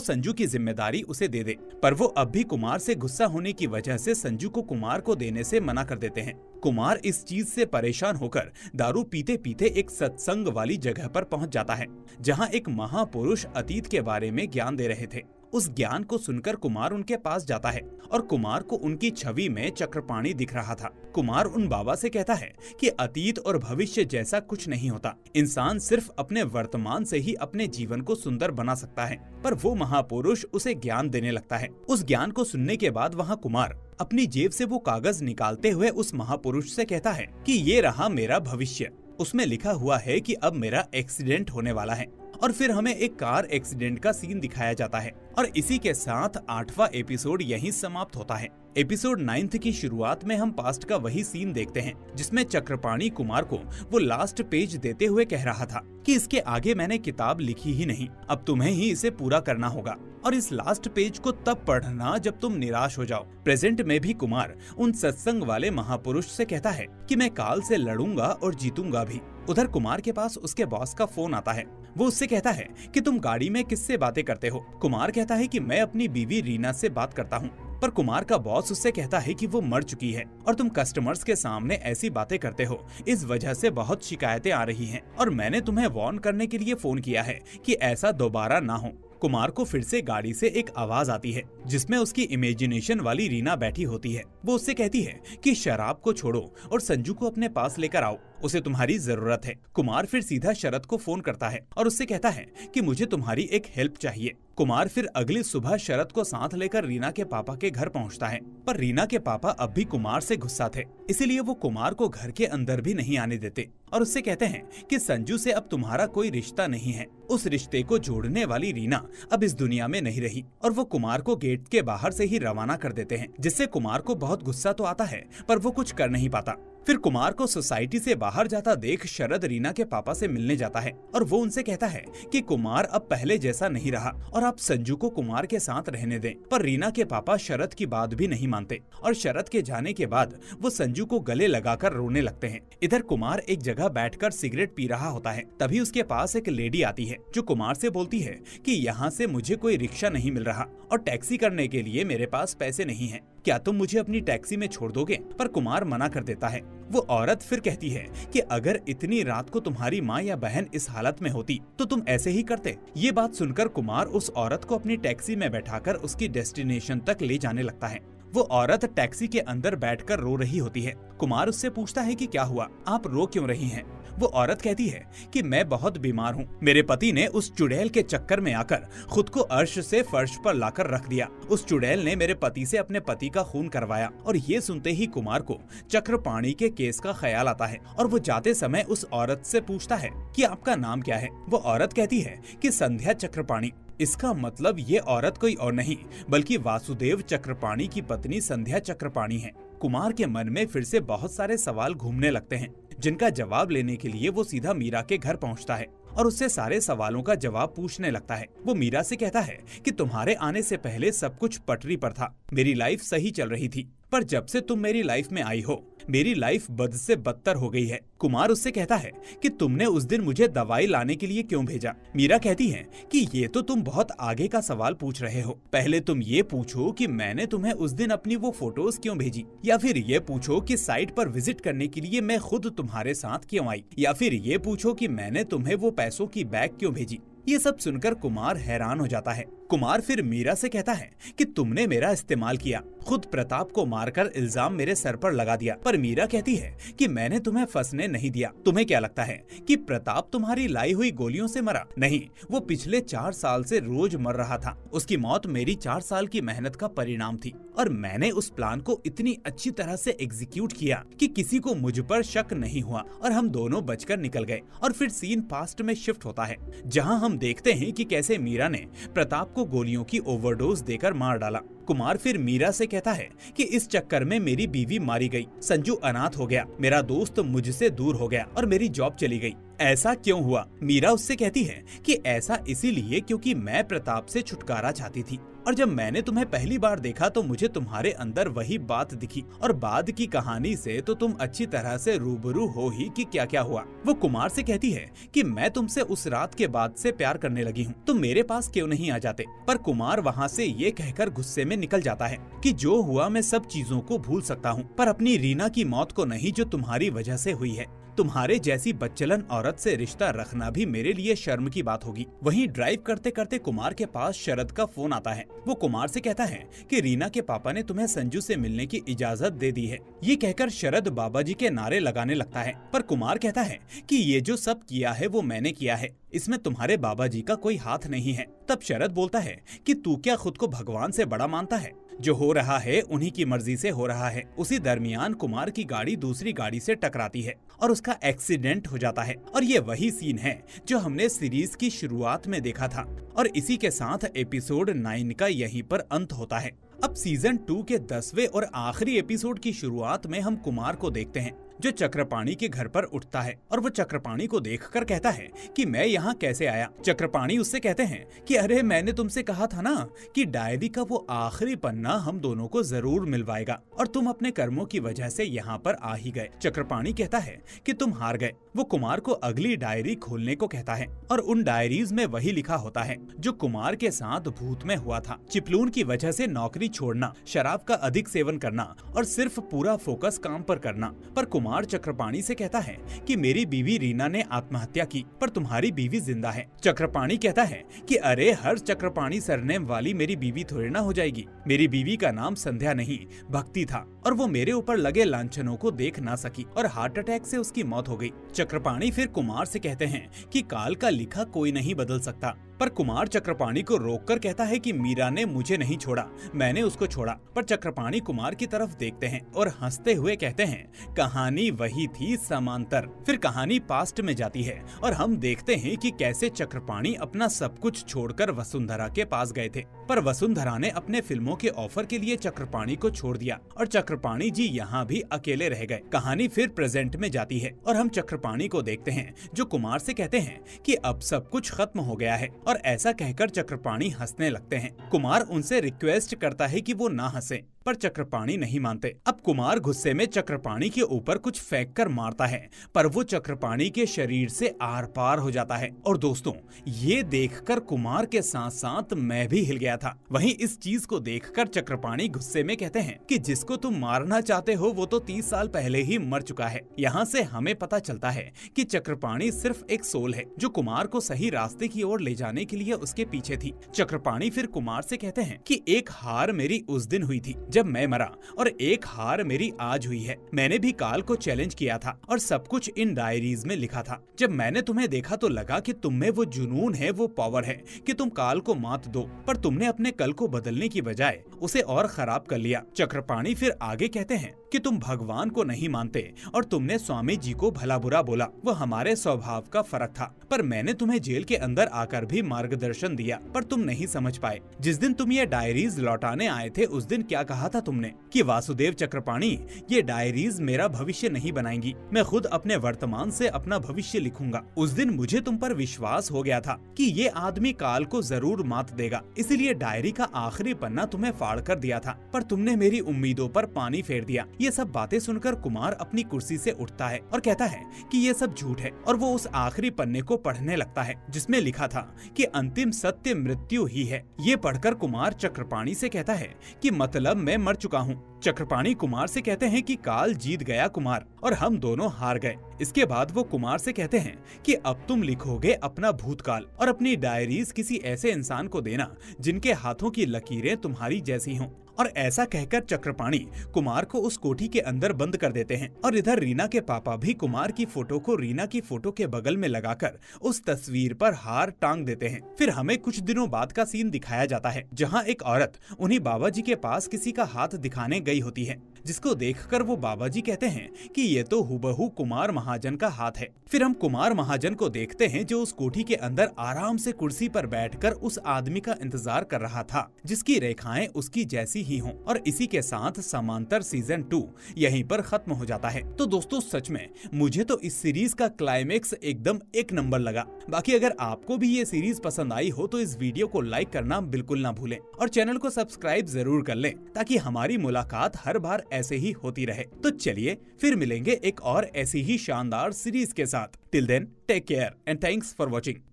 संजू की जिम्मेदारी उसे दे दे, पर वो अब भी कुमार से गुस्सा होने की वजह से संजू को कुमार को देने से मना कर देते हैं। कुमार इस चीज से परेशान होकर दारू पीते पीते एक सत्संग वाली जगह पर पहुंच जाता है जहां एक महापुरुष अतीत के बारे में ज्ञान दे रहे थे। उस ज्ञान को सुनकर कुमार उनके पास जाता है और कुमार को उनकी छवि में चक्रपाणी दिख रहा था। कुमार उन बाबा से कहता है कि अतीत और भविष्य जैसा कुछ नहीं होता, इंसान सिर्फ अपने वर्तमान से ही अपने जीवन को सुंदर बना सकता है। पर वो महापुरुष उसे ज्ञान देने लगता है। उस ज्ञान को सुनने के बाद वहाँ कुमार अपनी जेब से वो कागज निकालते हुए उस महापुरुष से कहता है कि ये रहा मेरा भविष्य। उसमें लिखा हुआ है कि अब मेरा एक्सीडेंट होने वाला है। और फिर हमें एक कार एक्सीडेंट का सीन दिखाया जाता है और इसी के साथ 8वां एपिसोड यहीं समाप्त होता है। एपिसोड 9 की शुरुआत में हम पास्ट का वही सीन देखते हैं जिसमें चक्रपाणी कुमार को वो लास्ट पेज देते हुए कह रहा था कि इसके आगे मैंने किताब लिखी ही नहीं, अब तुम्हें ही इसे पूरा करना होगा और इस लास्ट पेज को तब पढ़ना जब तुम निराश हो जाओ। प्रेजेंट में भी कुमार उन सत्संग वाले महापुरुष से कहता है कि मैं काल से लड़ूंगा और जीतूंगा भी। उधर कुमार के पास उसके बॉस का फोन आता है। वो उससे कहता है कि तुम गाड़ी में किससे बातें करते हो। कुमार कहता है कि मैं अपनी बीवी रीना से बात करता हूँ, पर कुमार का बॉस उससे कहता है कि वो मर चुकी है और तुम कस्टमर्स के सामने ऐसी बातें करते हो, इस वजह से बहुत शिकायतें आ रही हैं और मैंने तुम्हें वार्न करने के लिए फोन किया है कि ऐसा दोबारा ना हो। कुमार को फिर से गाड़ी से एक आवाज आती है जिसमें उसकी इमेजिनेशन वाली रीना बैठी होती है। वो उससे कहती है कि शराब को छोड़ो और संजू को अपने पास लेकर आओ, उसे तुम्हारी जरूरत है। कुमार फिर सीधा शरद को फोन करता है और उससे कहता है कि मुझे तुम्हारी एक हेल्प चाहिए। कुमार फिर अगली सुबह शरद को साथ लेकर रीना के पापा के घर पहुंचता है, पर रीना के पापा अब भी कुमार से गुस्सा थे, इसीलिए वो कुमार को घर के अंदर भी नहीं आने देते और उससे कहते हैं कि संजू से अब तुम्हारा कोई रिश्ता नहीं है। उस रिश्ते को जोड़ने वाली रीना अब इस दुनिया में नहीं रही और वो कुमार को गेट के बाहर से ही रवाना कर देते हैं, जिससे कुमार को बहुत गुस्सा तो आता है पर वो कुछ कर नहीं पाता। फिर कुमार को सोसाइटी से बाहर जाता देख शरद रीना के पापा से मिलने जाता है और वो उनसे कहता है कि कुमार अब पहले जैसा नहीं रहा और आप संजू को कुमार के साथ रहने दें। पर रीना के पापा शरद की बात भी नहीं मानते और शरद के जाने के बाद वो संजू को गले लगाकर रोने लगते हैं। इधर कुमार एक जगह बैठकर सिगरेट पी रहा होता है, तभी उसके पास एक लेडी आती है जो कुमार से बोलती है कि यहाँ से मुझे कोई रिक्शा नहीं मिल रहा और टैक्सी करने के लिए मेरे पास पैसे नहीं है, क्या तुम मुझे अपनी टैक्सी में छोड़ दोगे? पर कुमार मना कर देता है। वो औरत फिर कहती है कि अगर इतनी रात को तुम्हारी माँ या बहन इस हालत में होती तो तुम ऐसे ही करते। ये बात सुनकर कुमार उस औरत को अपनी टैक्सी में बैठाकर उसकी डेस्टिनेशन तक ले जाने लगता है। वो औरत टैक्सी के अंदर बैठकर रो रही होती है। कुमार उससे पूछता है कि क्या हुआ, आप रो क्यों रही हैं? वो औरत कहती है कि मैं बहुत बीमार हूँ, मेरे पति ने उस चुड़ैल के चक्कर में आकर खुद को अर्श से फर्श पर लाकर रख दिया। उस चुड़ैल ने मेरे पति से अपने पति का खून करवाया। और ये सुनते ही कुमार को चक्रपाणी के केस का ख्याल आता है और वो जाते समय उस औरत से पूछता है कि आपका नाम क्या है? वो औरत कहती है कि संध्या चक्रपाणी। इसका मतलब ये औरत कोई और नहीं बल्कि वासुदेव चक्रपाणी की पत्नी संध्या चक्रपाणी है। कुमार के मन में फिर से बहुत सारे सवाल घूमने लगते हैं, जिनका जवाब लेने के लिए वो सीधा मीरा के घर पहुंचता है और उससे सारे सवालों का जवाब पूछने लगता है। वो मीरा से कहता है कि तुम्हारे आने से पहले सब कुछ पटरी पर था, मेरी लाइफ सही चल रही थी, पर जब से तुम मेरी लाइफ में आई हो, मेरी लाइफ बद से बदतर हो गई है। कुमार उससे कहता है कि तुमने उस दिन मुझे दवाई लाने के लिए क्यों भेजा। मीरा कहती है कि ये तो तुम बहुत आगे का सवाल पूछ रहे हो। पहले तुम ये पूछो कि मैंने तुम्हें उस दिन अपनी वो फोटोज क्यों भेजी, या फिर ये पूछो कि साइट पर विजिट करने के लिए मैं खुद तुम्हारे साथ क्यों आई, या फिर ये पूछो कि मैंने तुम्हें वो पैसों की बैग क्यों भेजी। ये सब सुनकर कुमार हैरान हो जाता है। कुमार फिर मीरा से कहता है कि तुमने मेरा इस्तेमाल किया, खुद प्रताप को मारकर इल्जाम मेरे सर पर लगा दिया। पर मीरा कहती है कि मैंने तुम्हें फंसने नहीं दिया। तुम्हें क्या लगता है कि प्रताप तुम्हारी लाई हुई गोलियों से मरा? नहीं, वो पिछले 4 साल से रोज मर रहा था। उसकी मौत मेरी 4 साल की मेहनत का परिणाम थी, और मैंने उस प्लान को इतनी अच्छी तरह से एग्जीक्यूट किया कि किसी को मुझ पर शक नहीं हुआ, और हम दोनों बचकर निकल गए। और फिर सीन पास्ट में शिफ्ट होता है, जहाँ हम देखते हैं कि कैसे मीरा ने प्रताप को गोलियों की ओवरडोज देकर मार डाला। कुमार फिर मीरा से कहता है कि इस चक्कर में मेरी बीवी मारी गई, संजू अनाथ हो गया, मेरा दोस्त मुझसे दूर हो गया और मेरी जॉब चली गई। ऐसा क्यों हुआ? मीरा उससे कहती है कि ऐसा इसीलिए क्योंकि मैं प्रताप से छुटकारा चाहती थी, और जब मैंने तुम्हें पहली बार देखा तो मुझे तुम्हारे अंदर वही बात दिखी, और बाद की कहानी से तो तुम अच्छी तरह से रूबरू हो ही कि क्या क्या हुआ। वो कुमार से कहती है कि मैं तुमसे उस रात के बाद से प्यार करने लगी हूँ, तुम मेरे पास क्यों नहीं आ जाते? पर कुमार वहाँ से ये कहकर गुस्से में निकल जाता है कि जो हुआ मैं सब चीजों को भूल सकता हूँ, पर अपनी रीना की मौत को नहीं, जो तुम्हारी वजह से हुई है। तुम्हारे जैसी बच्चलन औरत से रिश्ता रखना भी मेरे लिए शर्म की बात होगी। वहीं ड्राइव करते करते कुमार के पास शरद का फोन आता है। वो कुमार से कहता है कि रीना के पापा ने तुम्हें संजू से मिलने की इजाजत दे दी है। ये कहकर शरद बाबा जी के नारे लगाने लगता है, पर कुमार कहता है कि ये जो सब किया है वो मैंने किया है, इसमें तुम्हारे बाबा जी का कोई हाथ नहीं है। तब शरद बोलता है कि तू क्या खुद को भगवान से बड़ा मानता है? जो हो रहा है उन्हीं की मर्जी से हो रहा है। उसी दरमियान कुमार की गाड़ी दूसरी गाड़ी से टकराती है और उसका एक्सीडेंट हो जाता है, और ये वही सीन है जो हमने सीरीज की शुरुआत में देखा था, और इसी के साथ एपिसोड 9 का यहीं पर अंत होता है। अब सीजन 2 के 10वें और आखिरी एपिसोड की शुरुआत में हम कुमार को देखते हैं, जो चक्रपाणी के घर पर उठता है, और वो चक्रपाणी को देखकर कहता है कि मैं यहाँ कैसे आया। चक्रपाणी उससे कहते हैं कि अरे मैंने तुमसे कहा था ना कि डायरी का वो आखिरी पन्ना हम दोनों को जरूर मिलवाएगा, और तुम अपने कर्मों की वजह से यहाँ पर आ ही गए। चक्रपाणी कहता है कि तुम हार गए। वो कुमार को अगली डायरी खोलने को कहता है, और उन डायरीज में वही लिखा होता है जो कुमार के साथ भूत में हुआ था। चिपलून की वजह से नौकरी छोड़ना, शराब का अधिक सेवन करना, और सिर्फ पूरा फोकस काम पर करना। पर कुमार चक्रपाणी से कहता है कि मेरी बीवी रीना ने आत्महत्या की, पर तुम्हारी बीवी जिंदा है। चक्रपाणी कहता है कि अरे हर चक्रपाणी सरनेम वाली मेरी बीवी थोड़ी ना हो जाएगी। मेरी बीवी का नाम संध्या नहीं भक्ति था, और वो मेरे ऊपर लगे लांछनों को देख ना सकी, और हार्ट अटैक से उसकी मौत हो गई। चक्रपाणी फिर कुमार से कहते हैं कि काल का लिखा कोई नहीं बदल सकता, पर कुमार चक्रपाणी को रोककर कहता है कि मीरा ने मुझे नहीं छोड़ा, मैंने उसको छोड़ा। पर चक्रपाणी कुमार की तरफ देखते हैं और हंसते हुए कहते हैं कहानी वही थी, समांतर। फिर कहानी पास्ट में जाती है और हम देखते हैं कि कैसे चक्रपाणी अपना सब कुछ छोड़कर वसुंधरा के पास गए थे, पर वसुंधरा ने अपने फिल्मों के ऑफर के लिए चक्रपाणी को छोड़ दिया, और चक्रपाणी जी यहाँ भी अकेले रह गए। कहानी फिर प्रेजेंट में जाती है और हम चक्रपाणी को देखते हैं, जो कुमार से कहते हैं कि अब सब कुछ खत्म हो गया है, और ऐसा कहकर चक्रपाणी हंसने लगते हैं। कुमार उनसे रिक्वेस्ट करता है कि वो ना हंसे, पर चक्रपाणी नहीं मानते। अब कुमार गुस्से में चक्रपाणी के ऊपर कुछ फेंक कर मारता है, पर वो चक्रपाणी के शरीर से आर पार हो जाता है। और दोस्तों, ये देखकर कुमार के साथ साथ मैं भी हिल गया था। वहीं इस चीज को देखकर चक्रपाणी गुस्से में कहते हैं कि जिसको तुम मारना चाहते हो वो तो 30 साल पहले ही मर चुका है। यहाँ से हमें पता चलता है कि चक्रपाणी सिर्फ एक सोल है जो कुमार को सही रास्ते की ओर ले जाने के लिए उसके पीछे थी। चक्रपाणी फिर कुमार से कहते हैं कि एक हार मेरी उस दिन हुई थी जब मैं मरा, और एक हार मेरी आज हुई है। मैंने भी काल को चैलेंज किया था और सब कुछ इन डायरीज में लिखा था। जब मैंने तुम्हें देखा तो लगा कि तुम में वो जुनून है, वो पावर है कि तुम काल को मात दो, पर तुमने अपने कल को बदलने की बजाय उसे और खराब कर लिया। चक्रपाणी फिर आगे कहते हैं कि तुम भगवान को नहीं मानते और तुमने स्वामी जी को भला बुरा बोला, वो हमारे स्वभाव का फर्क था। पर मैंने तुम्हें जेल के अंदर आकर भी मार्गदर्शन दिया, पर तुम नहीं समझ पाए। जिस दिन तुम ये डायरीज लौटाने आए थे उस दिन क्या कहा कहा था तुमने कि वासुदेव चक्रपाणी, ये डायरीज मेरा भविष्य नहीं बनाएंगी, मैं खुद अपने वर्तमान से अपना भविष्य लिखूंगा। उस दिन मुझे तुम पर विश्वास हो गया था कि ये आदमी काल को जरूर मात देगा, इसीलिए डायरी का आखिरी पन्ना तुम्हें फाड़ कर दिया था, पर तुमने मेरी उम्मीदों पर पानी फेर दिया। ये सब बातें सुनकर कुमार अपनी कुर्सी से उठता है और कहता है कि ये सब झूठ है, और वो उस आखिरी पन्ने को पढ़ने लगता है जिसमें लिखा था कि अंतिम सत्य मृत्यु ही है। ये पढ़कर कुमार चक्रपाणी से कहता है कि मतलब मैं मर चुका हूँ। चक्रपाणी कुमार से कहते हैं कि काल जीत गया कुमार और हम दोनों हार गए। इसके बाद वो कुमार से कहते हैं कि अब तुम लिखोगे अपना भूतकाल और अपनी डायरीज किसी ऐसे इंसान को देना जिनके हाथों की लकीरें तुम्हारी जैसी हों। और ऐसा कहकर चक्रपाणी कुमार को उस कोठी के अंदर बंद कर देते हैं। और इधर रीना के पापा भी कुमार की फोटो को रीना की फोटो के बगल में लगाकर उस तस्वीर पर हार टांग देते हैं। फिर हमें कुछ दिनों बाद का सीन दिखाया जाता है जहां एक औरत उन्हीं बाबा जी के पास किसी का हाथ दिखाने गई होती है, जिसको देखकर वो बाबा जी कहते हैं कि ये तो हुबहू कुमार महाजन का हाथ है। फिर हम कुमार महाजन को देखते हैं जो उस कोठी के अंदर आराम से कुर्सी पर बैठकर उस आदमी का इंतजार कर रहा था जिसकी रेखाएं उसकी जैसी ही हों। और इसी के साथ समांतर सीजन 2 यहीं पर खत्म हो जाता है। तो दोस्तों सच में मुझे तो इस सीरीज का क्लाइमेक्स एकदम एक नंबर लगा। बाकी अगर आपको भी ये सीरीज पसंद आई हो तो इस वीडियो को लाइक करना बिल्कुल ना भूलें और चैनल को सब्सक्राइब जरूर कर लें ताकि हमारी मुलाकात हर बार ऐसे ही होती रहे। तो चलिए फिर मिलेंगे एक और ऐसी ही शानदार सीरीज के साथ। Till then take care and thanks for watching.